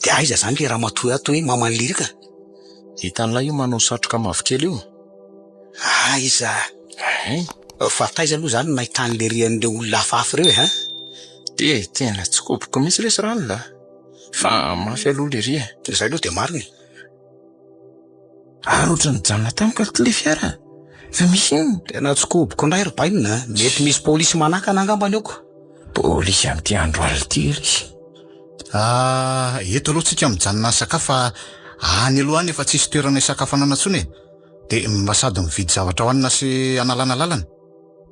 De aiza zany le raha matoy ato hoe mamany lirika? Hitan'ilay io manao satroka mavokely io. Aiza. Fa taiza aloha zany nahitan'le rian'ireo olona hafahafa reo e. De tena tsy koboko mihitsy resy ranona. Fa mafy aloha le ry e. Zay aloha de marina. Ary ohatrany janona tamiko ty le fiara. Fa misy ino? Tena tsy koboko indray ry bainina. Mety misy polisy manakana angambany oko. Polisy amin'ity andro alina ty izy. Eto aloha tsika mijanona sakafo fa any aloha any efa tsisy toerana isakafanana tsony e. De mba sady mividy zavatra hoanina sy analana lalana.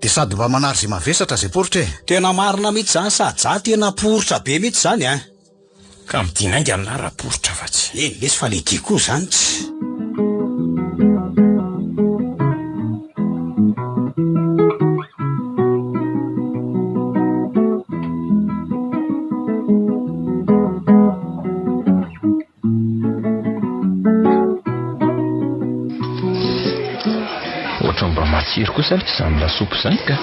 De sady mba manary zay mavesatra zay poritra e. Tena marina mihitsy zany sady za tena poritra be mihitsy zany Ka midina inga ny lara poritra fa tsy. Lesy fa le diko zany tsy. Mba matsiro kosa le izany lasopy izany ka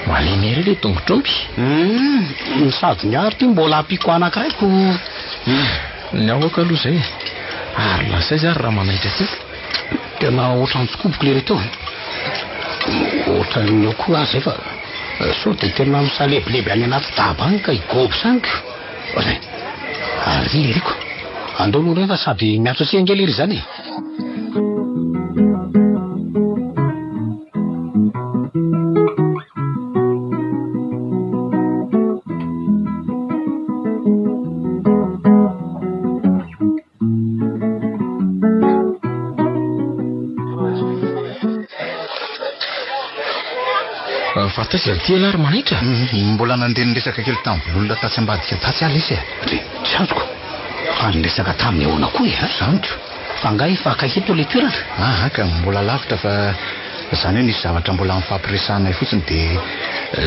malemy ery le tongotr'omby. Sady ny ary ty mbola ampiko anakiraiko. Ny aoka aloha izay. Ary lasa izy ary raha manaitra ty. tena ohatrany tsikoboko le reto ohatrany eo koa azy fa so dia tena misaleboleby any anaty daba any ka igôbo saniko zay ary leriko andao aloha rehefa sady miatso asiangely iry zany Fantasy ty alary manitra mbola nandeha niresaka kely tamin'ny volona tatsy ambadika tatsy ala izy tsy antoko fa niresaka tamin'ny ahoana koa zanto fa nga efa akaiketo le toerana ka mbola lavitra fa zany hoe nisy zavatra mbola mifampiresanay fotsiny dia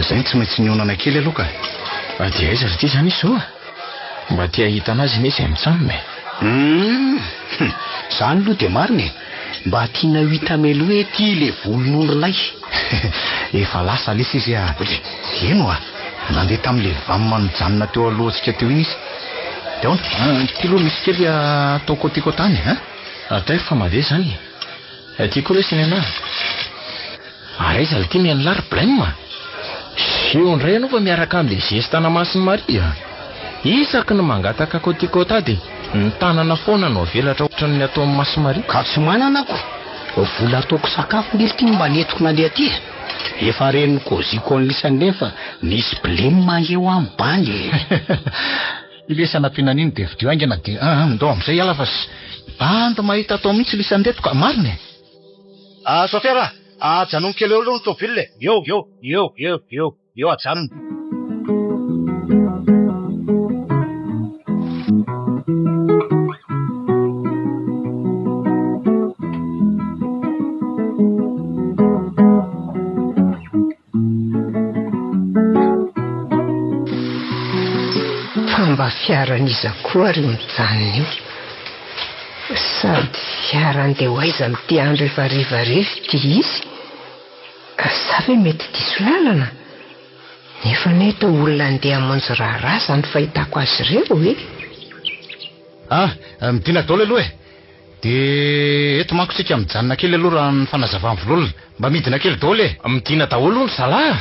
zay tsy maintsy nionana kely aloha ka dia aiza ry ty zany izy zao mba tia hita anazy ne izay mitsamime zany aloha dia mariny mba tiana hita melo hoe ty le volon'ondronay efa lasa lisa izy eno nandeha tamin'le vamymanojanona teo alohantsika teo iny izy dia ty aloha misy kely ataoko tiako tany atay fa mandeha zany ty koa lesiny ana aiza ry ty mianolary blême eo ndray ianao fa miaraka amin'le zestana masiny maria isaky ny mangataka kotikota dia ny tanana foana no velatra ohatra ny atao amin'ny masomary ka tsy mananako vola ataoko sakafo ngely ty mba netoko nandeha aty efa reny koziko an'lisan'lefa nisy blême eo amin'ny bany ilesana pinaniny dia vidio aingana dia ndao amin'izay ala fa bando mahita atao mihitsy lisandeto ka mariny sofera ajanony kely eo aloha ny tôbile eo ajanony famba fiaran'iza koa ry mijanona io sady fiarany dia ho aiza mity andro efa rivarivy ty izy sa hoe mety diso lalana nefa neta olona andeha hamonjy raharaha zany fahitako azy ireo midina daoly aloha dia eto manko sika mijanona kely aloha raha ny fanazavany vololona mba midina kely daoly midina daholo ny zalahy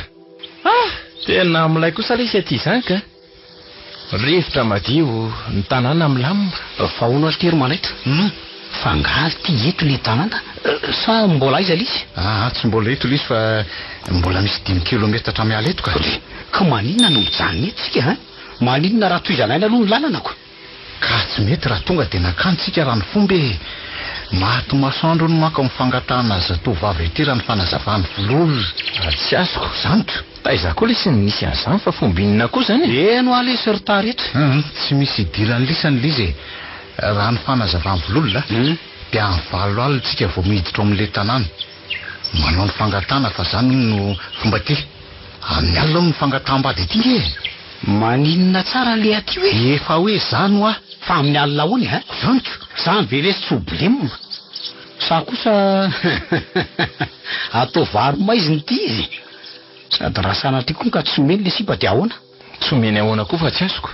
tena milay kosa le isy aty zany ka rivotra madio ny tanàna milamina fa hono alitery manaitra fa ngaly ty eto le tanàna sa mbola aiza lizy tsy mbola eto lizy fa mbola misy 10 kilometatra hatramiala eto ka maninona no mijanona eto sika maninona raha toizanaina aloha ny lalanako ka tsy mety raha tonga dia nakantsika raha ny fomba mato masoandro no maka mifangatahana zatovavy ety raha ny fanazavany vololona tsy azoko zanto taiza koa lesy ny nisy an'izany fa fomba inona koa zany eno alesy ritaretra tsy misy idirany lisany lizy raha ny fanazavany vololona dia amin'ny valo alina tsika vao miditra amin'le tanàna manao ny fangatahana fa zany no fomba ty amin'ny alina no fangataham-bady ety maninona tsara le aty hoe efa hoe zany ho fa amin'ny alina hony zanto zany ve lesy tsy blême sa kosa atao vary maiziny ty izy sady raha sanatry koa ka tsy omeny le sipa dia ahoana tsy omeny ahoana koa fa tsy azoko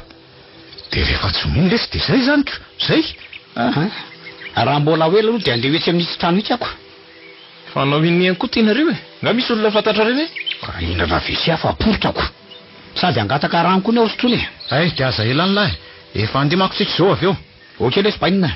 dia rehefa tsy omeny lesy dia zay zanitro zay raha mbola hoe aloha dia andeha hoetsy amin'n'itsy trano hitsy ako fanao iniany koa tianareo nga misy olona fantatra reny inona vesy afaporotrako sady angataka rano koa ny ao sotrony dia aza elany lahy efa andimako tsika zao avy eo oke lesy bainina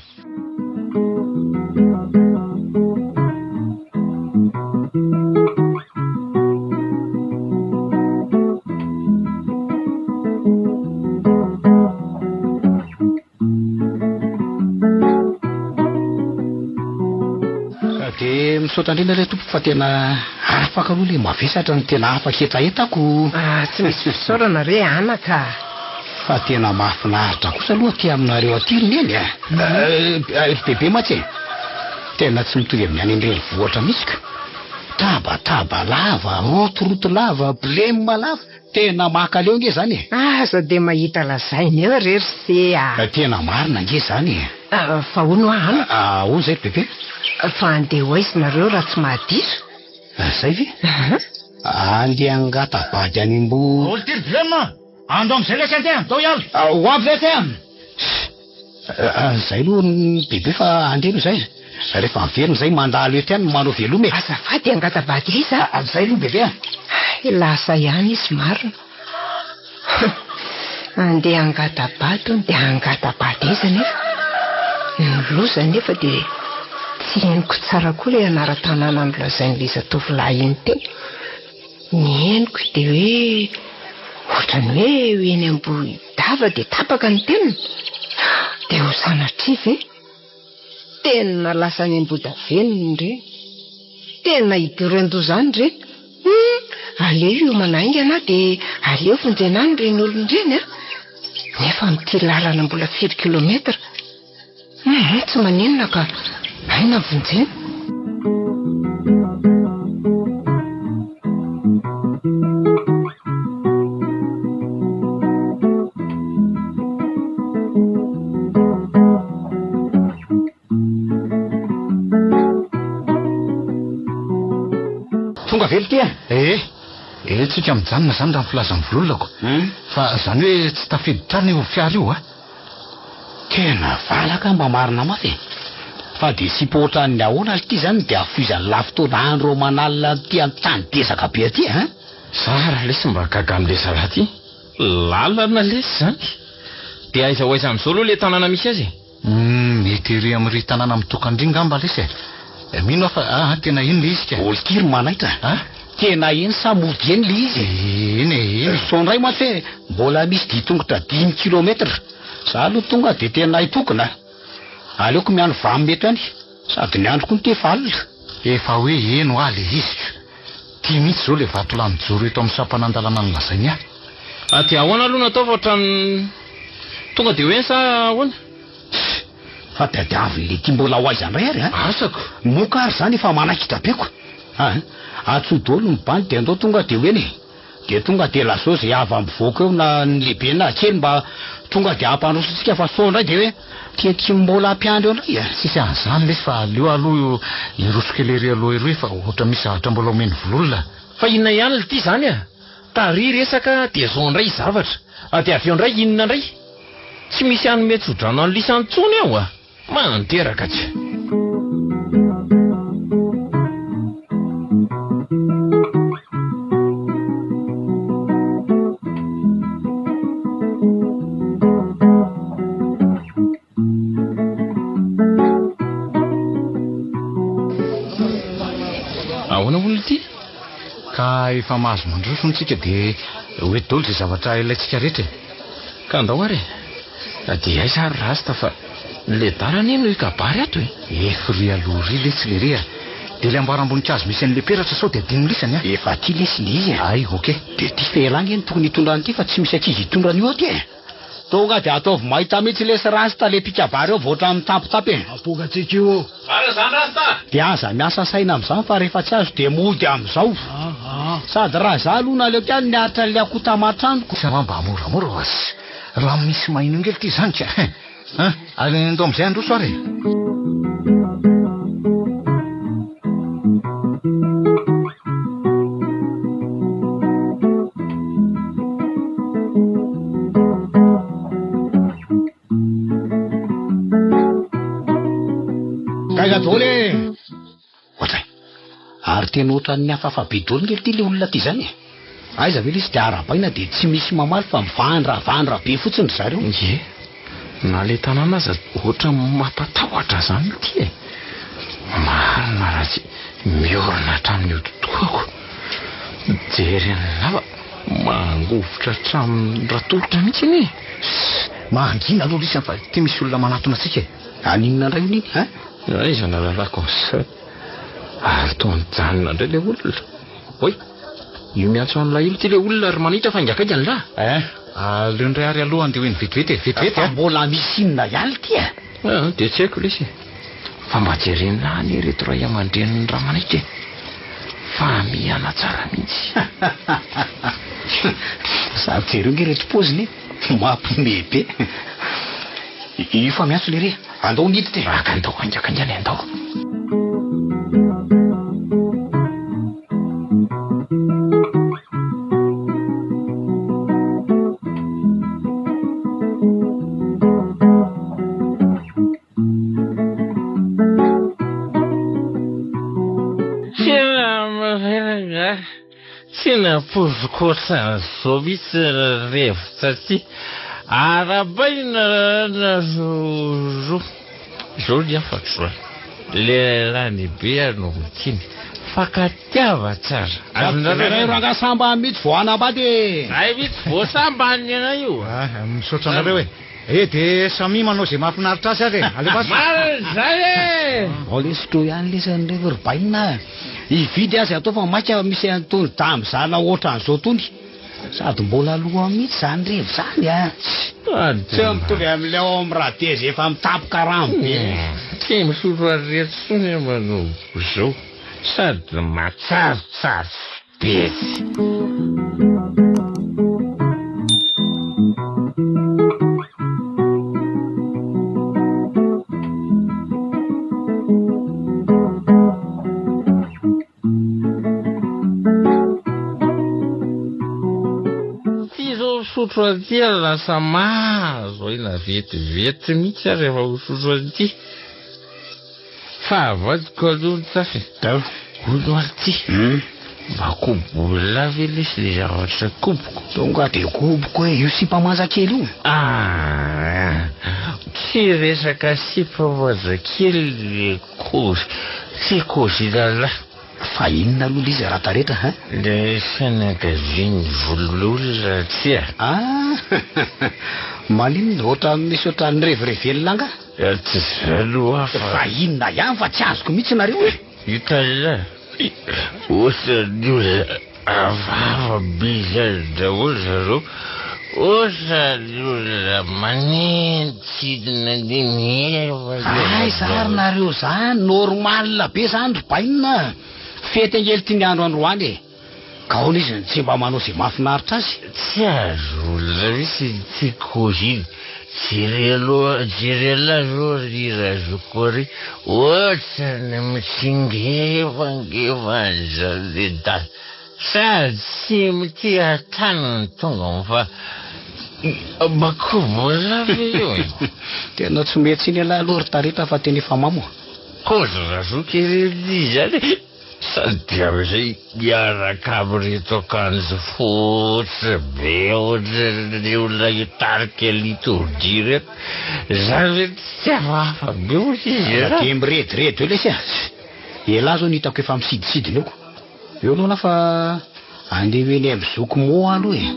dia misaotra indrindra le tompo fa tena afaka aloha le mavesatra ny tena afaka etaetako tsy misy fisaorana re anaka fa tena mahafinaritra kosa aloha ty aminareo atiriny eny bebe matsy tena tsy mitovy amin'ny any indreny vohatra misy ka tabataba lava rotoroto lava blême lava tena makaleo nge zany aza dia mahita lazainy eo rery se tena marina nge zany fa hono ahana hono zay bebe fa andeha ho aizinareo raha tsy mahadira zay ve andeha angata bady any mbo olo tiry blême ando am'izay lesy andeha dao ialo ho avy lety zay aloha ny bebe fa andeha no zay rehefa miverina zay mandalo eto ihany manao velome azafady angatabady iza azay aloha bebe lasa ihany izy marina andeha angatabato de angatabady iza nefa nyloza nefa de tsy henoko tsara koa le anara-tanàna nolazain'le zatovolahy iny teo ny henoko de hoe ohatrany hoe eny Ambohidava de tapaka ny teniny de ho sanatrivy tena lasa ny Ambohidaveniny ndre tena hidorando zany ndre aleo io manaingana de aleo vonjenany reny olondreny nefa mity lalana mbola 7 kilometra tsy maninona ka aina vonjeny tonga velo ty tsika mijanona zany raha filazan'ny vololako fa zany hoe tsy tafidy trany io fiara io tena valaka mba marina mafy fa de sipotrany ahoana ty zany de afizany lafitoana andro manalina ty antany desaka be aty Sara lesy mba gaga am'le zara ty lalana lesy zany de aiza ho aiza am'izao aloha le tanàna misy azy mety ery am'ry tanàna mitokandringa amba lesy mino fa tena iny le izy ka oltiry manaitra tena eny samody eny le izy eny sondray maty hoe mbola misy ditongotra 10 kilometra za aloha tonga de tena hitokona aleoko miandro vamy mety any sady ny andro koa ny tevalina efa hoe eno le izy ty mihitsy zao le vatolanon-joro eto amin'ny sampanandalana ny lazainy aty ahoana aloha natao fa ohatrany tonga de hoe sa ahoana fa tadiavin'le ty mbola ho aizandray ary asako moka ary zany efa manakitapeko atsodolo ny bany de andao tonga de hoeny de tonga de lasao zay avy ambivoaka eo na ny lehibe na kely mba tonga de ampandrosotsika fa so ndray de hoe tiaty mbola ampiandro eo ndray sisy an'izany lesy fa aleo aloha irosokelery aloha eroe fa ohatra misy zavatra mbola omeny vololona fa inona ihany ty zany tary resaka de zao ndray zavatra de avy eo ndray inona ndray tsy misy any metsodrano any lisantsony eo mananteraka tsy ahoana olona ty ka efa mahazo mandrosontsika de hoe dolo zay zavatra ilaitsika rehetra ka andao ary de ay sary rasta fa le darany eno ikabary ato efry alory lesy le rea de le amboaram-boninkazo misy an'le peratra sao de adiny lisany efa ty lesy le izy ay ok de ty felany eny tokony hitondrany ty fa tsy misy ankizy hitondrany io aty tonga de ataovy mahita mihitsy lesy rasta le pikabary eo voatra amin'ny tampotapy apogatsika io ara zany rasta de aza miasa saina am'izany fa rehefa tsy azo de mody am'izao sady raha za aloha naleo tiany niaritra le akotamatrandroko mba moramora was raha misy mahinongely ty zany ka ary ndo am'izay androso ary kaigadole ohatray ary tena ohatrany ny hafafabe dolo ngely ty le olona ty zany aiza ve izy de arabaina de tsy misy mamaly fa mivandra be fotsiny zareo na le tanàna aza ohatra mampatahotra zany ty marina raha tsy miorina hatramin'ny ototoako jery anylava mangovotra hatramin'ny ratolotra mihitsy iny mahangina aloha lisany fa ty misy olona manatona atsika aninona ndray oniny aiza na lalako sa ary to mijanona indray le olona oy io miantso an'la ilo ty le olona ary manitra fa ingakaika ny lah aleo ndray ary aloha andeha hoe ny vetivety mbola misy inona ihany ty de tsy haiko lesy fa mba jerenina ny reto ray aman-dreniny raha manitra fa miana tsara mihitsy sary jereo nge reto poziny mampimebe io fa miantso le re andao nity ty aka andao angakangany andao tsy napovokoatran'izao mihitsy revo satria arabaina nazo zao ny afaka zao lehilahy lehibe no mikiny fakatiava tsara rangasamba mihitsy voanambady ay mihitsy voasambany ana io misaotra anareo de samy manao zay mahafinaritra azy ary zay olesitro ihany lesany revo rybaina ividy azy atao fa maika misy antony damy zana ohatran'izao tony sady mbola aloha mihitsy zany revo zany tsy mitovy amin'ilay ao amin'ny radez efa mitapoka ranobe tsy misotro aretrony manao zao sady matsaritsary be sotro aty lasa mazo ina vetivety mihitsy ary rehefa hosotro aty fa avadiko aloha nitsafy olo aty mba kobola ve lesy le zavatra koboko tonga de koboko hoe io sipamanjakely io tsy resaka sipamanjakely le kozy tsy kozy lalahy fa inona aloha le izy rataretra le fianakaviny vololona tsia malinona ohatra misy ohatrany revirevelona anga tsy zaloha fa inona ihany fa tsy azoko mihitsy nareo itala ohatrany olona avava be zany daholo zareo ohatrany olona manentsidina ay zary nareo zany normal be zany robainina fety angely ty ny andro androany ka ona izy tsy mba manao zay mahafinaritra azy tsy azo olona misy tsy koziny jerela zao rirazoko ry ohatrany mitsingevangevany le da sady tsy mity atanany tonga fa bakobolave io tena tsy mety iny alahy aloha ry tareta fa teny efa mamoa kozazoky rely zany sady am'izay miaraka am'ireto akanjo fotsy be ohatrany olona itarika litordy reto zany hoe tsy afahafa be ohatry izy de mirediredy eo lesy elahy zao nitako efa misidisidiny eo aloha lafa andeheny am'zoko moa aloha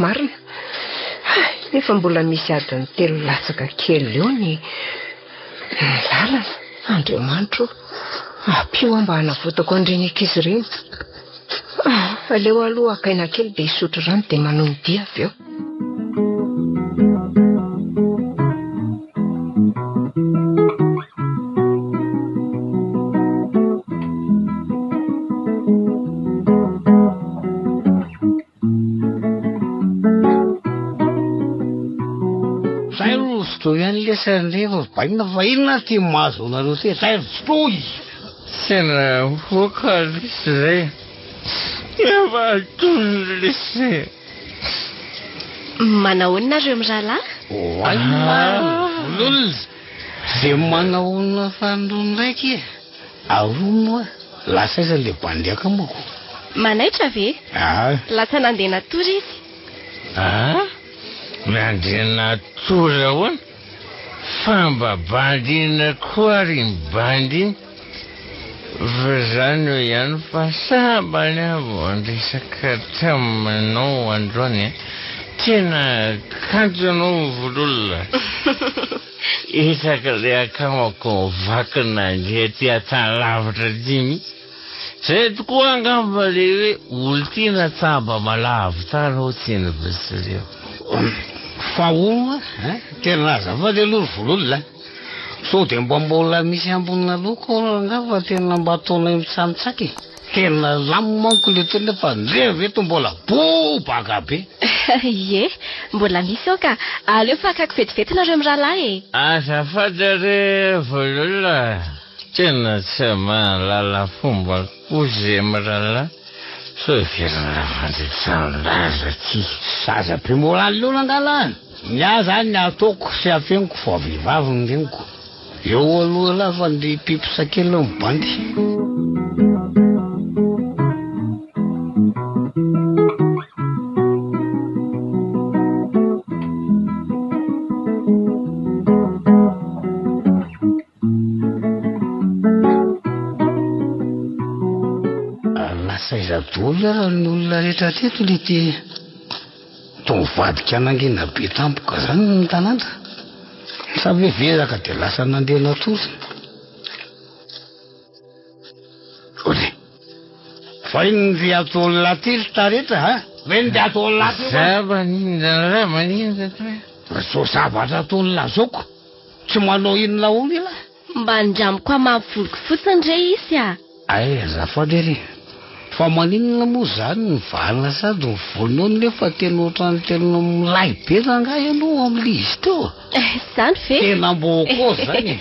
marina nefa mbola misy adiny telo latsaka kely eo ny lalana Andriamanitro apio mba hanavotako andreny ankizy ireny aleo aloha akaina kely dia hisotro rano dia manondy avy eo Lesan'ireo baina fa inona ty mahazo nareo ty zay fotoy tena voaka lesy zay efa atony lesy manahoana nareo mirahalahy vololona zay manahoana fandrono raiky aroa moa lasa iza le bandiaka moko manaitra ve lasa nandeha natory izy nandeha natory ahoana famba bandina koa ry bandiny fa zany hoe ihany fa sambany avo andresaka taminao androany tena kanto anao vololona hitaka le akamako vakina andeha ty atany lavitra ty mihitsy zay tokoa angamba le hoe olo ty natsamba malavo tany ho tiany besireo fa olona tena azafady aloha ry vololona so dia mbola misy ambonina loko angava tena mba ataonay mitsanitsaky tena lamomanko le tena fa ndrevo eto mbola bobaka be ye mbola misy ao ka aleo fa akako vetivety nareo mirahalahy azafady re vololona tena tsy mahalala fomba kozemrala soverina mandritranlaza ty Saza primorale aloha angala. Nya zany ataoko sy afeniko fa vehivavy ny reniko. Eo aloha lafa ny pipisakely mibandy. Saizadola raha ny olona rehetra teto le ty tovadika nangina be tampoka zany ny tanàna. Sa vevezaka dia lasa nandeha natory. Ore fa iny ry atao laty taretra ha? Veny dia atao laty zava-nindrara maninza so zavatra ataony lazoko. Tsy manao inona olo ila. Mba ndramiko amavoloky fotsiny re izy a. Ay azafady ery. Fa maninona moa zany ny valina sady ny vonoany nefa tena ohatrany tena milay be rangahy aloha amin'ilay izy teo. Zany ve? Tena mboko zany.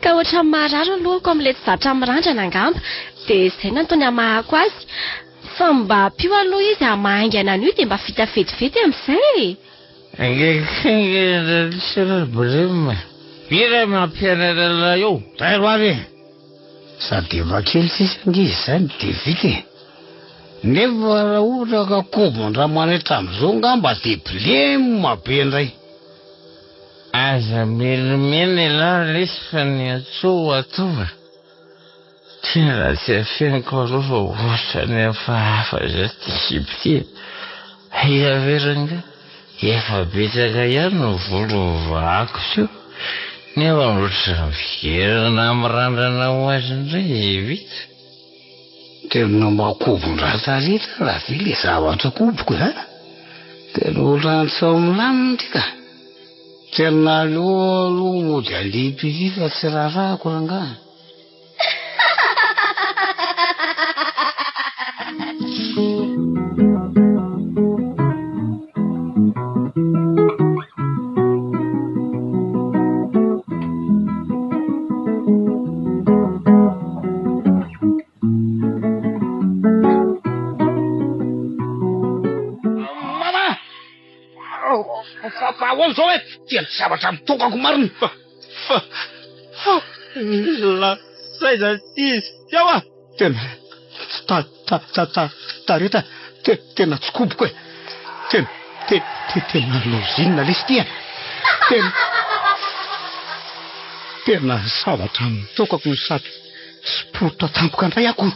Ka ohatran'ny marary alohako amin'ilay tsy zatra mirandrana angamba. Dia izay nantony hamahako azy. Fa mba pio aloha izy hamahaingana an'io dia mba vita vetivety amin'izay. Angekengerabrema bira mampianarana eo. Tairo ary sady vakely sisa ngizy zany dia vita. Nefa raha ohatra ka kobondraha manehitra amin'izao ngamba dia bilema be indray. Aza menomena ilahy lesy fa ny atsoa atova. Tena raha tsy afeniko aloha fa ohatra ny hafahafa zay ty sipity. Iaveranga efa betsaka ihany no volo vaako sio. Nefa ohatrany miverina mirandrana ho azy indray vita. Tena makobondraha taretra raha ve le zavatra koboko zany. Tena ohatrany tsy ao milamina ty ka. Tena aloha mody alipy fa tsy rarahako rangahy. Ahoana zao hoe tena zavatra mitokako marina. La saiza izy eo a. Tena taretra tena tsy koboko e. Tena lozinina lesy tia. Tena zavatra mitokako ny sady sporta tampoka indray ako.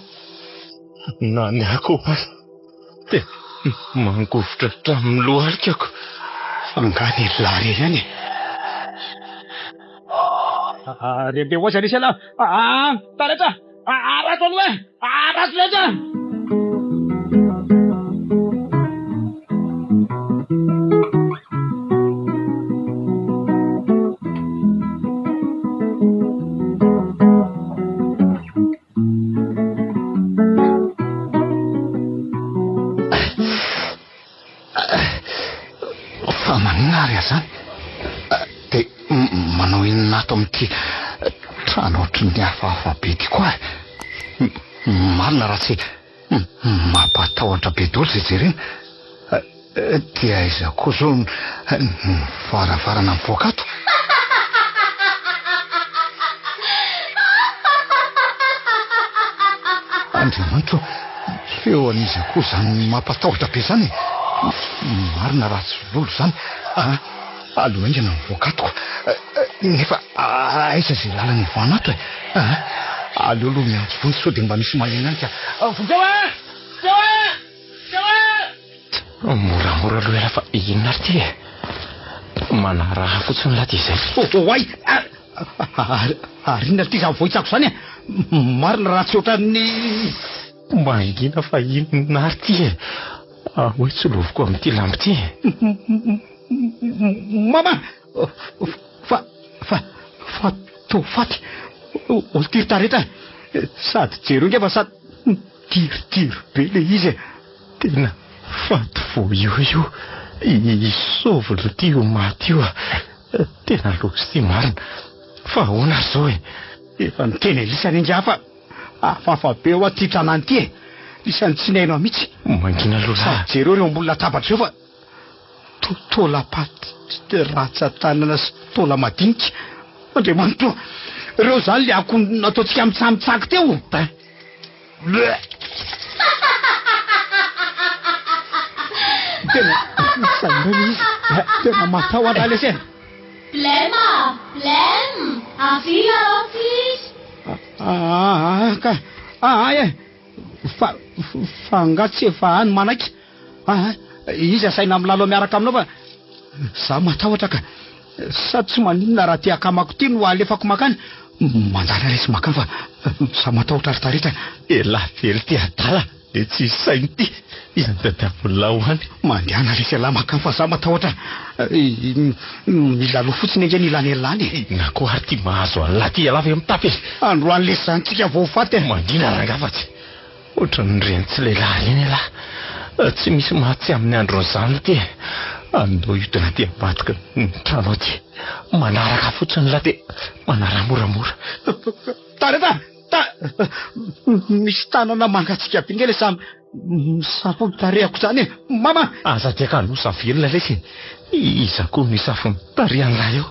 Nany ako te mangovotra tamin'ny lohalikako. Angany lary ihany. Rebe hoazy anisy ala. Taretra. Arato aloha e. Arato letra. Fa manary zany. Dia manao inona ato amin'ity trano ohatry ny hafahafa be ty koa. Marina raha tsy mampatahotra be dolo zay jerena. Dia aiza koa zao ny varavarana mivoaka ato. Andriamanitro, feo an'iza koa zany mampatahotra be zany. Marina raha tsy lolo zany. Aloha ingana mivoaka atoko. Nefa aiza zay lalana ivana ato e. Aloha miantso vonjy sao dia mba misy mahena any ka. Moramora aloha ela fa inona ary ty e. Manaraha fotsiny laha ty izay. Oay! Ary inona ty zaho vohitsako zany e. Marina raha tsy ohatran'ny mangina fa inona ary ty e. Hoe tsy loviko amin'ity lamby ty. Mama! Fa to faty. Olo tiry taretra. Sady jeronga fa sady tiry be le izy e. Tena faty vo io. Isovolo ty io maty io. Tena lozy ty marina. Fa ahoana zao e. efa niteny lisany inga fa afafa be ao aty tranany ty lisany tsinainao mihitsy mangina aloha jereo reo ambony latabatra eo fa tola-paty ratsa-tanana sy tola madinika andriamanitra reo zany le ako nataontsika mitsamitsako teo tena sandrany izy tena matao adala esena Blem, avila office. Fangatsy efa any manaiky izy asaina amin'ny lalo miaraka aminao fa za matahotra ka sady tsy maninona raha tia akamako ty no alefako makany manjara resy makany fa za matahotra ritaretra elavely ty adala de tsy sainy ty izany dadabolona hoany mandehana resy ala makany fa za matahotra milalo fotsiny enga nilany elany na ko ary ty mahazo ala ty alava mitapy androany lesantsika voafaty mandina rangafatsy ohatrany reny tsy lehilahy reny ala tsy misy mahatsy amin'ny andron'izany ty andao iotana ty ambadika tranao ty manaraka fotsiny la ty manara moramora tareta misy tanana mangatsika pingele samy misafony tarehako zany mama aza tiaka no savelona lesy iza koa misafo mitarian'lahy eo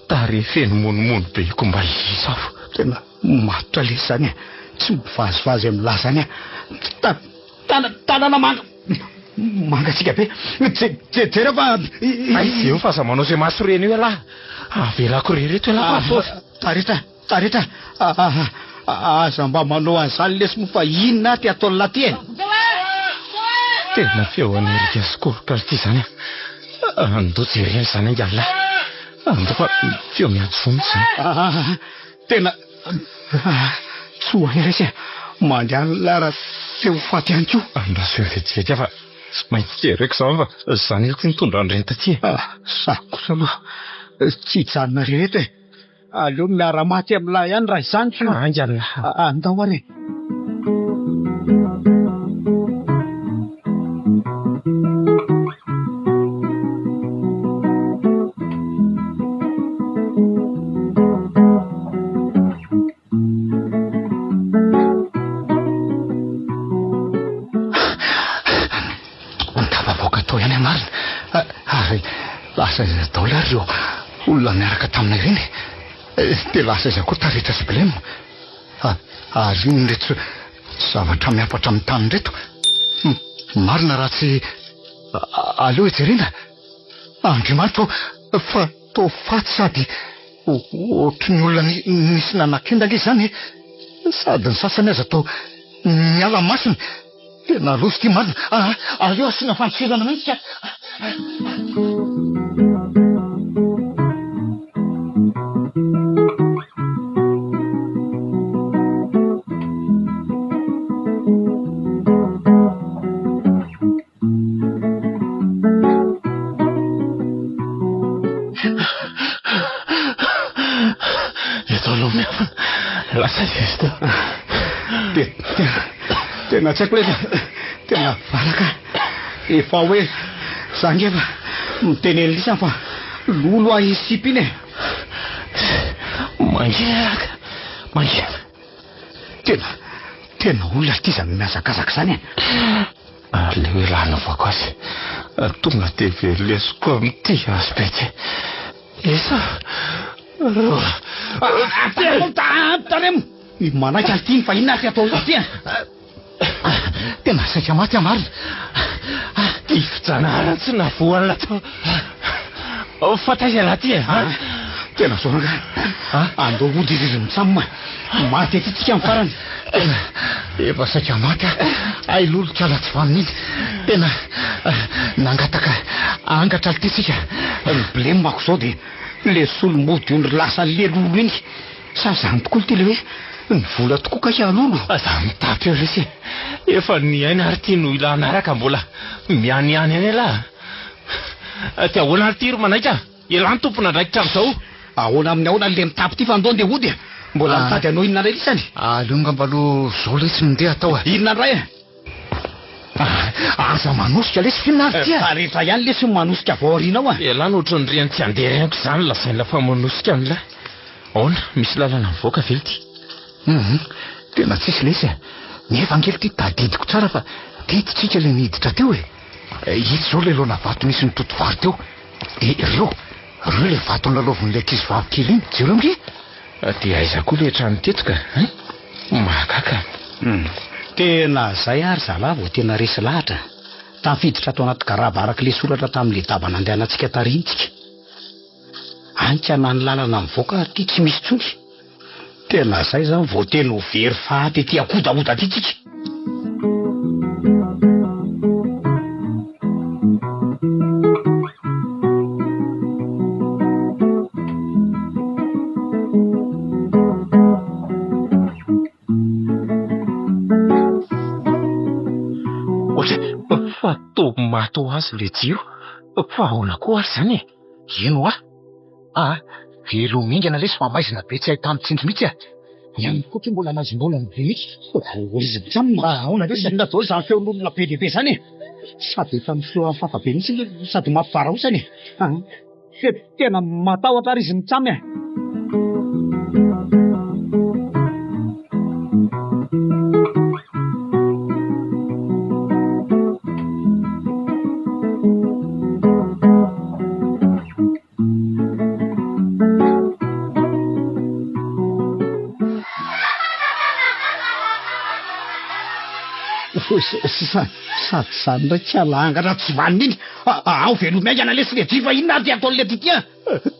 tare feno monomono be ko mba isafo tena matotra lesy zany tsy mivazivazy amin'ny lahy zany tanana mangatsika be jera fa izy eo fa za manao zay maso reny io alahy avelako rereto tareta aza mba manao an'izany lesy mo fa inona ty ataon'la ty tena feo anerika sikoroka ty zany andao jereny zany angala andao fa feo miantso mihitsy zany tena tsy ho any resy mandeha lara teo faty any ko andraso vetivety fa tsy maintsy jereko zany fa zany eko nitondra andreny taty sakosa aloha tsy hijanona rereto aleo miara-maty amin'lahy ihany raha izany tsy angala andao ary ntavavoaka tao ihany amarina ary lasa daola reo olona miaraka taminay reny de lasa izy koa taretra sy blema ary iny reto zavatra miapatra amin'ny tany reto marina raha tsy aleo ejerena andriamanitra fa to faty sady ohatry ny olona nisy nanakendaka izy zany sady ny sasany aza tao miala masiny tena lozy ty marina aleo asiana fantsirana mihitsy lasa zesta tena tsy haiko le tena valaka efa hoe zangy efa miteneny lisany fa lolo ahisipy iny mangina tena olona ty zany miazakazaka zany le hoe lana vako azy tonga de velesiko amity aspety esa taremo manaiky alty iny fa inona ty atao ty tena saika maty amarina ty fijanahana tsy navoanla tao fataiza laha ty tena zonaka andao ody izy mitsamoma maty aty tsika amin'ny farany tena efa saika maty ay loloka ala tsy vaniny iny tena nangataka angatra alty tsika ny blemako zao de le solomody ondry lasa le lolo iny sa zany tokoa ty le hoe ny vola tokoa ka lolo za mitapy eo resy efa ny aina ary ty no ila anaraka mbola mianiany any ala ty ahoana ary ty ro manaika elany tompona ndraikitra am'zao ahoana amin'ny ahoana le mitapy ty fa andao nde ody mbola mitady anao inona ray lisany aleo ngambalo zao le tsy mindeha atao inona ndray aza manosika lesy finary ty rehetra ihany lesy manosika vaorinao elany ohatrany reny tsy andeha reniko zany lasainy lafa manosika an'la Ahoana, misy lalana mivoaka ve ity? Tena tsisy lesy nefa angely ty tadidiko tsara fa tetsika ilay niditra teo ito zao ilay lona vato nisy nitoto vary teo ireo ilay vato nalaovan'ilay ankizy vavykely iny jereo mge Dia aiza koa ilay trano teto ka? Mahagaga. tena zay ary zalava tena resy lahatra tafiditra atao anaty garaba arak'ilay soratra tamin'ilay daba nandehanantsika tarintsika ankana ny lalana mivoaka ty tsy misy tsony tena zay zany vao teny ho very faty ty akodaoda ty tsika Fa toby mato azy le jio. Fa ahoana koa ary zany ino velo mingana lesy fa maizina be tsy ahitany tsindry mihitsy ihany koa mbola nazim-bola ny be mihitsy ahoana lesy natao zany feon'olona be lehibe zany sady efa miseo amin'ny fafabe mihitsy sady mampivarahosany tena matahotra ary izy mitsamy sady zany ndray tsy alangana tsy vanina iny ao velo miaingana lesy le jiva inona ary ataon'le titya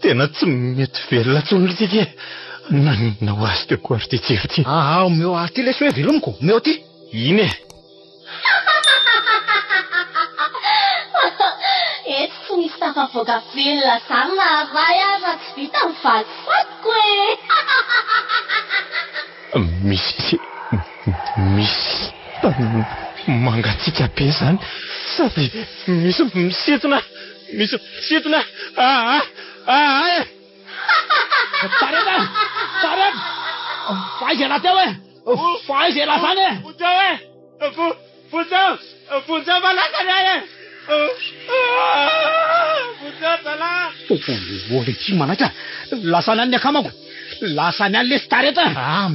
tena tsy mety velona tsony le tity nanina ho azy teo koa ary ty jery ty ao meo aty lesy hoe velomiko meo ty iny eto tsy misy tafavoaka velona zany naharay aza tsy vita mivadyfatiko misy mangatsika be zany sady misy misetona tareta faizy ela teo faizy ela zany Funza malakany ahy voly ty manaka lasany any akamako lasany any lesy tareta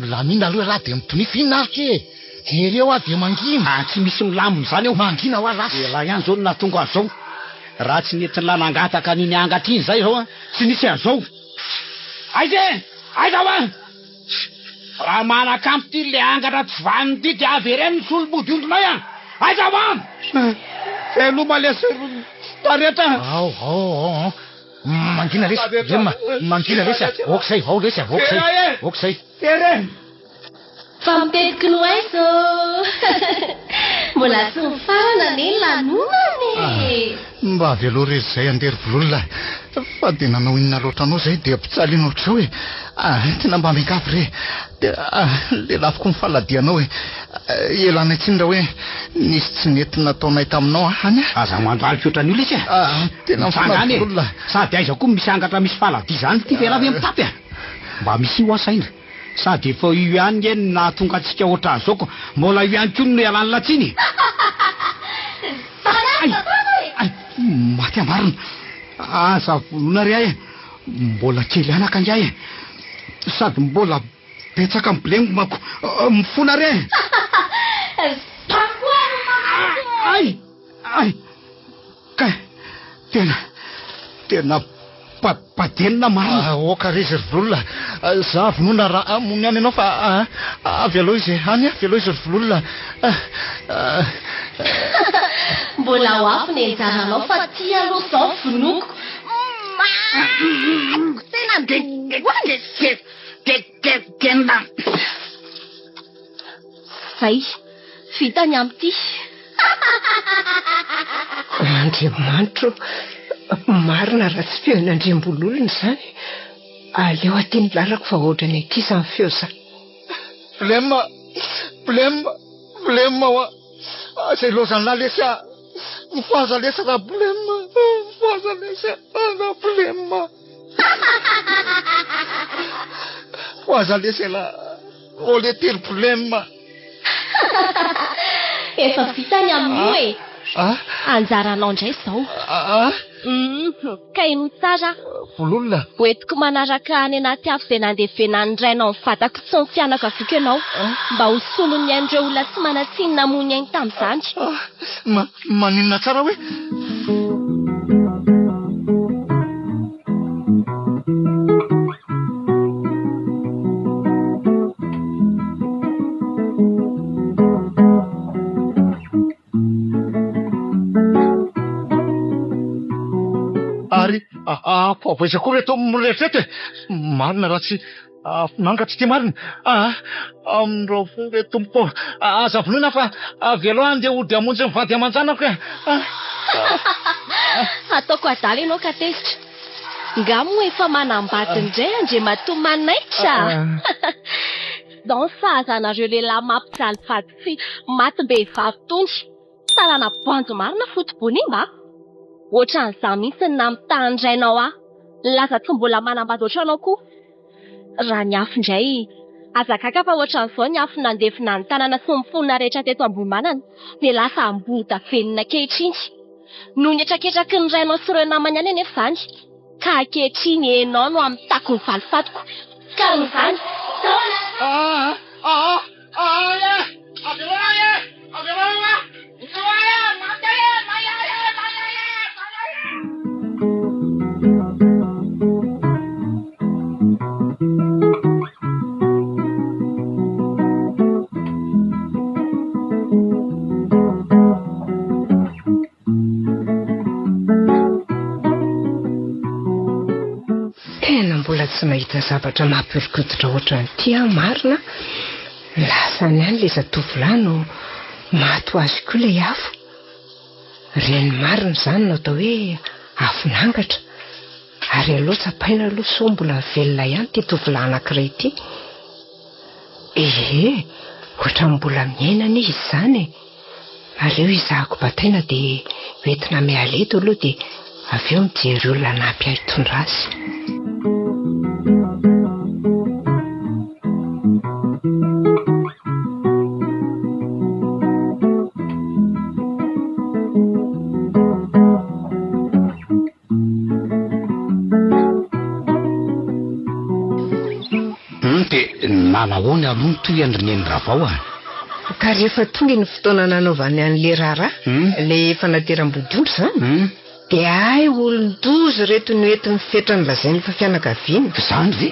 milamina aloha raha de mitonifina ary ke ereo a de mangina tsy misy milaminy zany eo mangina ho azy ela ihany zao nahatonga azao raha tsy nety lanangataka niny angatra iny zay zao tsy nisy azao aiza raha manakampy ty le angatra tsy vaniny ty de avereny ny solobody ondronay aiza eloma lesy tareta mangina lesy mangina lesy okzay ao lesy okzay fa mipetiky no aizo mbola tsy mifarana ne lanonany mba velo rezy zay andery vololona fa de nanao inona loatra anao zay de mpitsaly oatra hoe tena mba mikafy re de le lafiko mifaladianao elana itsindra hoe nisy tsy nety nataonay taminao hany aza mandalika ohatran'io lesy tena mifangany sady aiza koa misy angatra misy faladi zany ty vela ave mitapy mba misy io asaina sady efa io ihany eny nahatonga atsika ohatran'izao mbola io ihany koa no ialany latsiny maty amarina aza volona ry ahy mbola kely anaka ngy ahy sady mbola betsaka mibilengo mako mifona ry ay ka tena padenina marina oka rezy ry vololona za vonona raha mony any anao fa avy aloha izy any avy aloha izy ry vololona mbola ho afo ny anjaranao fa ty aloha zao vonoko tena zay vita ny amty andriamanitro marina raha tsy feon'andriambololona zany aleo aty ny lalako fa ohatra ny akisa ny feo zany blema zay lozany lahy lesy mifaza lesy raha blema foaza lesy la ole telo blema efa vitany amin'io Anjaranao indray izao. Ka ino tsara. Vololona. Hoentiko manaraka any anaty afo dia nandeha venan'nirainao ny vatako tsy ny fianaka aviko ianao. Mba ho solon'ny ain'ireo olona tsy manatsinina namony ainy tamin'izany. Maninona tsara hoe? Ary poapoiza koa reto miretrety marina raha tsy nanga tsy tia marina amin'ireo reto mpo aza vinoina fa avelo andeha ody hamonjy mivady aman-janako Ataoko adala ianao ka tezitra. Ngamo efa manambady indray andre matomanaitra. Dans fahazanareo lehilahy mampijaly vady sy matim-behivavy tondry. Sarana banjo marina fotobony mba. Ohatran'izany mihitsy ny namitahan'irainao laza tsy mbola manambady ohatranao koa. Raha ny afo indray azakaka fa ohatran'izao ny afo nandefina ny tanàna sy ny fonina rehetra teto Ambohimanana dia lasa ambota velona kehitriny. No nietraketraky ny rainao sy ireo namany any anefa izany. Ka ankehitriny ianao no amin'ny tako ny valifatoko. Ka izany. Mbola tsy mahita zavatra mampirikototra ohatran'ity marina. Lasany any ilay zatovolahy no maty ho azy koa ilay afo. Reny marina izany no atao hoe afo nangatra. Ary aloha tsapaina aloha so mbola velona ihany ity tovolahy anankiray ity. Ohatra mbola miainana izy izany. Ary eo izahako bataina dia hoentina mialeto aloha dia avy eo mijery olona nampy hitondra azy. Nahoana aloha ny toy andrineny Ravao Ka rehefa tonga ny fotoana nanaovany an'le raharaha, le fanateram-bodiondry izany, dia ay olon-doza reto no ety mifetra ny lazainy fa fianakaviana. Izany ve?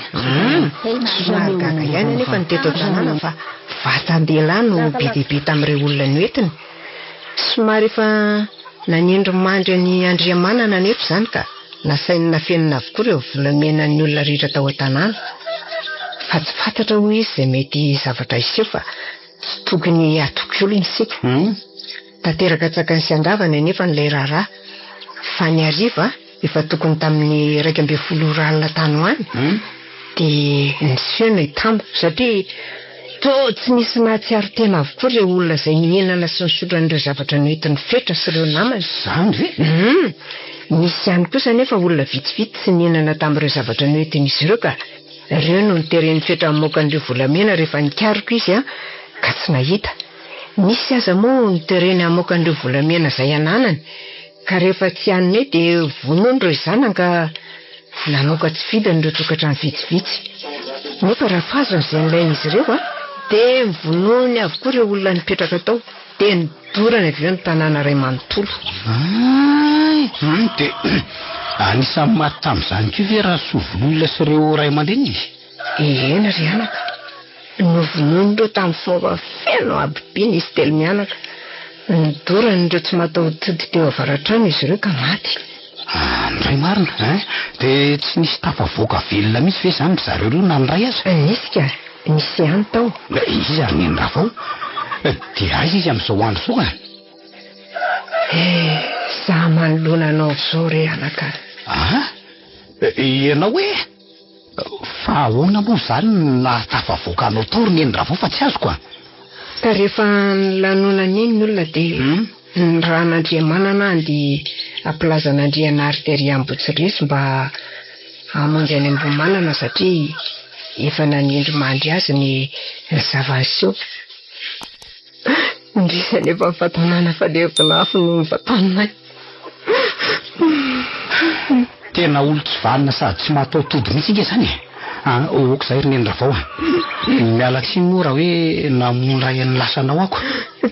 Somary gaga ihany anefa ny teto an-tanàna fa vatan-dehilahy no be dia be tamin'ireo olona no etiny. Somary efa nanindry mandry ny Andriamanana anefa izany ka nasainy nafenina avokoa ireo volamena ny olona rehetra tao an-tanàna. Fa tsy fantatra ho izy izay mety zavatra iseho fa tsy tokony atoky olona isika. Tanteraka tsakany sy andavana anefa n'ilay raharaha. Fa ny hariva efa tokony tamin'ny 12 alina tany ho any dia niseho hitambo satria toa tsy nisy nahatsiaro tena avokoa ireo olona izay nienana sy nisotro an'ireo zavatra noentin'ny fetra sy ireo namany. Izany ve? Nisy ihany kosa nefa olona vitsivitsy sy nienana tamin'ireo zavatra noentin'izy ireo ka ireo no niteren'ny fetra mamoakan'ireo volamena rehefa nikaroko izy ka tsy nahita. Nisy aza moa nitereny hamoakan'ireo volamena izay ananany ka rehefa tsy haniny dia vonon'ireo zanany ka nanoka tsy vidin'ireo tokantrano vitsivitsy. Nefa raha fazon'izay nilain'izy ireo dia vonoiny avokoa ireo olona nipetraka tao dia nidorana avy eo ny tanàna iray manontolo. Dia anisany maty tamin'izany koa ve raha sovololona sy ireo ray aman-dreny izy? Eny ry anaka, novonoiny ireo tamin'ny fomba feno abiby nisy telo mianaka. Nidorana ireo tsy matahoditody teo avaratrano izy ireo ka maty. Ndray marina, dia tsy nisy tafavoaka velona mihitsy ve izany zareo ireo na nyray aza? Nisy ka, nisy ihany tao. Izy ary ny Ravao, dia aiza izy amin'izao andro izao ka? Za manoloana anao izao re anaka. Ianao hoe fa ahoana moa izany na tafavoaka anao tao ry ny Ravao fa tsy azoko Ka rehefa nilanonana iny ny olona dia ny ran'Andriamanana dia ampilaza an'Andrianary tery Ambotsirisy mba hamonjy any Ambohimanana satria efa nanindry mandry azy ny zavaniseho. indrisy nefa nyfatanana fa le vinafy no nyfatanonay. Tena olo tsy valina sady tsy mahatao tody mihitsy ika zany oko zay ry nendra vao miala tsiny moa raha hoe namonray ny lasanao ako.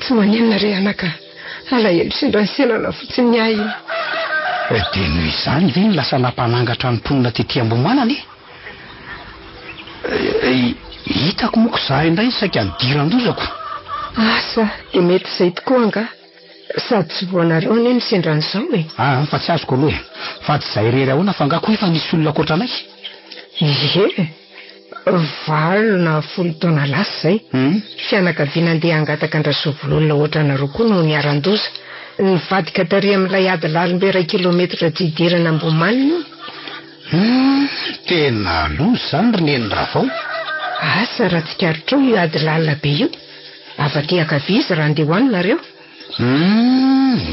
Tsy manenina re anaka, alahelo sendra ny senana fotsiny ahy iny. Dia noho izany ve ny lasa nampanangatra ny mponina tetỳ Ambohimanana hitako moko za indray saika nidiran-dozako. Asa dia mety izay tokoa anga, sady tsy voanareo anie ny sendran'izao e. Fa tsy azoko aloha fa tsy izay rery ahoana fa angako hoe fa nisy olona koatra anay. Ie, 20 taona lasa izay fianakaviana andeha hangataka andrasovololona ohatranareo koa no niaran-doza. Nivadika tary amin'ilay ady lalimbe 2 kilometatra didirana Ambohimanana. Tena loza zany ry nendra vao. Asa raha tsikarotrao io ady lalina be io, afa-ty ankavia izy raha andeha hoany nareo.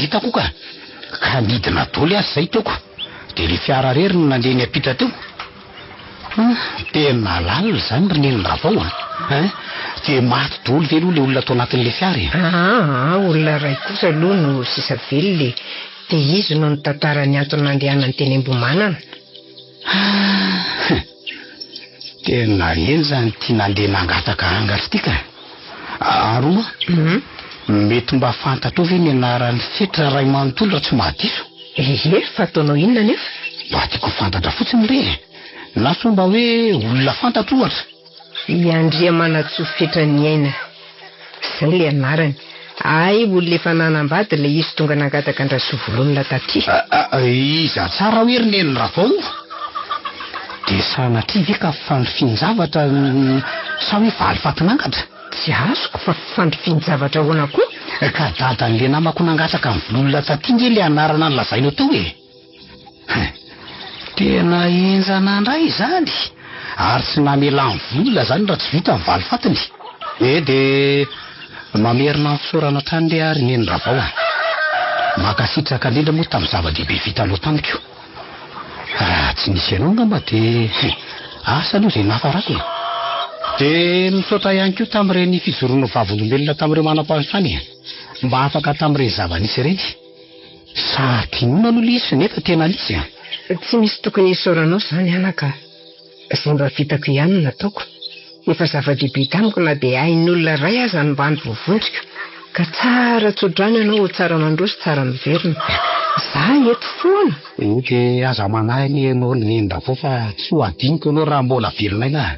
Hitako ka midina doly azy zay teoko dia le fiara rery no nandeha ny apitra teo. Tena lalina zany ry nendra vao dia maty doly ve aloha le olona tao anatin'le fiara olona ray kosa aloha no sisa velona, dia izy no nitantara ny antony nandehanany teny Ambohimanana. Tena eny zany tia nandeha nangataka angatra tika. Aroa mety mba fantatrao ve ny anaran'ny fetra ray manontolo raha tsy mahadiso? Ie, fa ataonao inona nefa? Mba tiako fantatra fotsiny re, na so mba hoe olona fantatro ohatra. Andriamanatsoa fetra ny aina, izay le anarany. Ay, olona efa nanambady le izy tonga nangataka andrasovololona taty. Iza tsara hoe ry nendra vao. Dia sanatria ve ka fandrofian-javatra sa hoe valy fatinangatra? Tsy azoko fa fandrofian-javatra hoana koa. Ka dadan'le namako nangatraka ny vololona taty nge le anarana ny lazainao teo e. Tena enjana indray zany, ary tsy namela ny volona zany raha tsy vita ny valy fatiny. Dia mamerina ny fisaorana trany le ary nendra vao. Makasitraka indrindra moa tamin'ny zava-dehibe vitanao tamiko. Raha tsy nisy ianao ngamba dia asa aloha izay nafarako. Dia misaotra ihany koa tamin'ireny fijoroana vavolombelona tamin'ireo manam-pahafatany mba afaka tamin'ireny zava-nisy ireny. Sakinona aloha lisy nefa tena lisy. Tsy misy tokony hisaoranao izany anaka, izay mba vitako ihany no nataoko. Efa zava-dehibe tamiko na dia hain'olona ray aza ny mba ny vovonjiko, ka tsara tsodrany ianao, tsara mandroso, tsara miverina. Za eto foana. Dia aza manahy ianao ny nendra vao fa tsy ho adiniko ianao raha mbola velona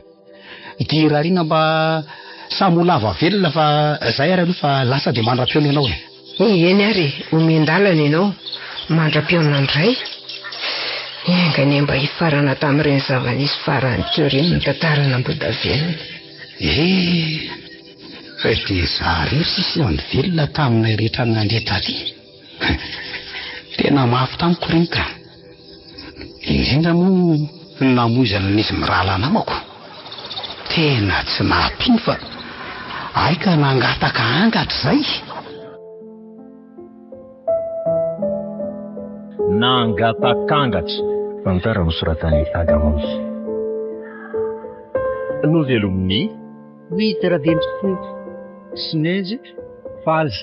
dia rarina mba samy ho lava velona fa izay ary aloha fa lasa dia mandra-piona ianao eny ary omendalana ianao mandra-piona indray. Engany mba hifarana tamin'ireny zava-nisy farany teo ireny ny tantarana Ambohidavelona. Dia za rery sisy ny velona taminay rehetra ny nandeha taty. Tena mafy tamiko ireny ka. Indrindra moa ny namoizana n'izy mirala namako. Tena tsy nampino fa ay ka nangataka angatra zay. Nangatakangatra fantara nosoratany Agamozy. Novelomin'ny 8 raventsy Sinezy Faly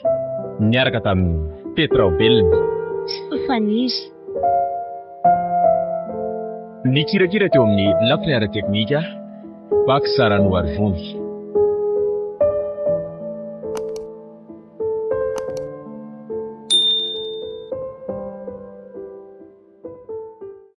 niaraka tamin'ny Petra Obelny Fanizy. Nikirakira teo amin'ny lafiny ara teknika Baksara no Arivonjy.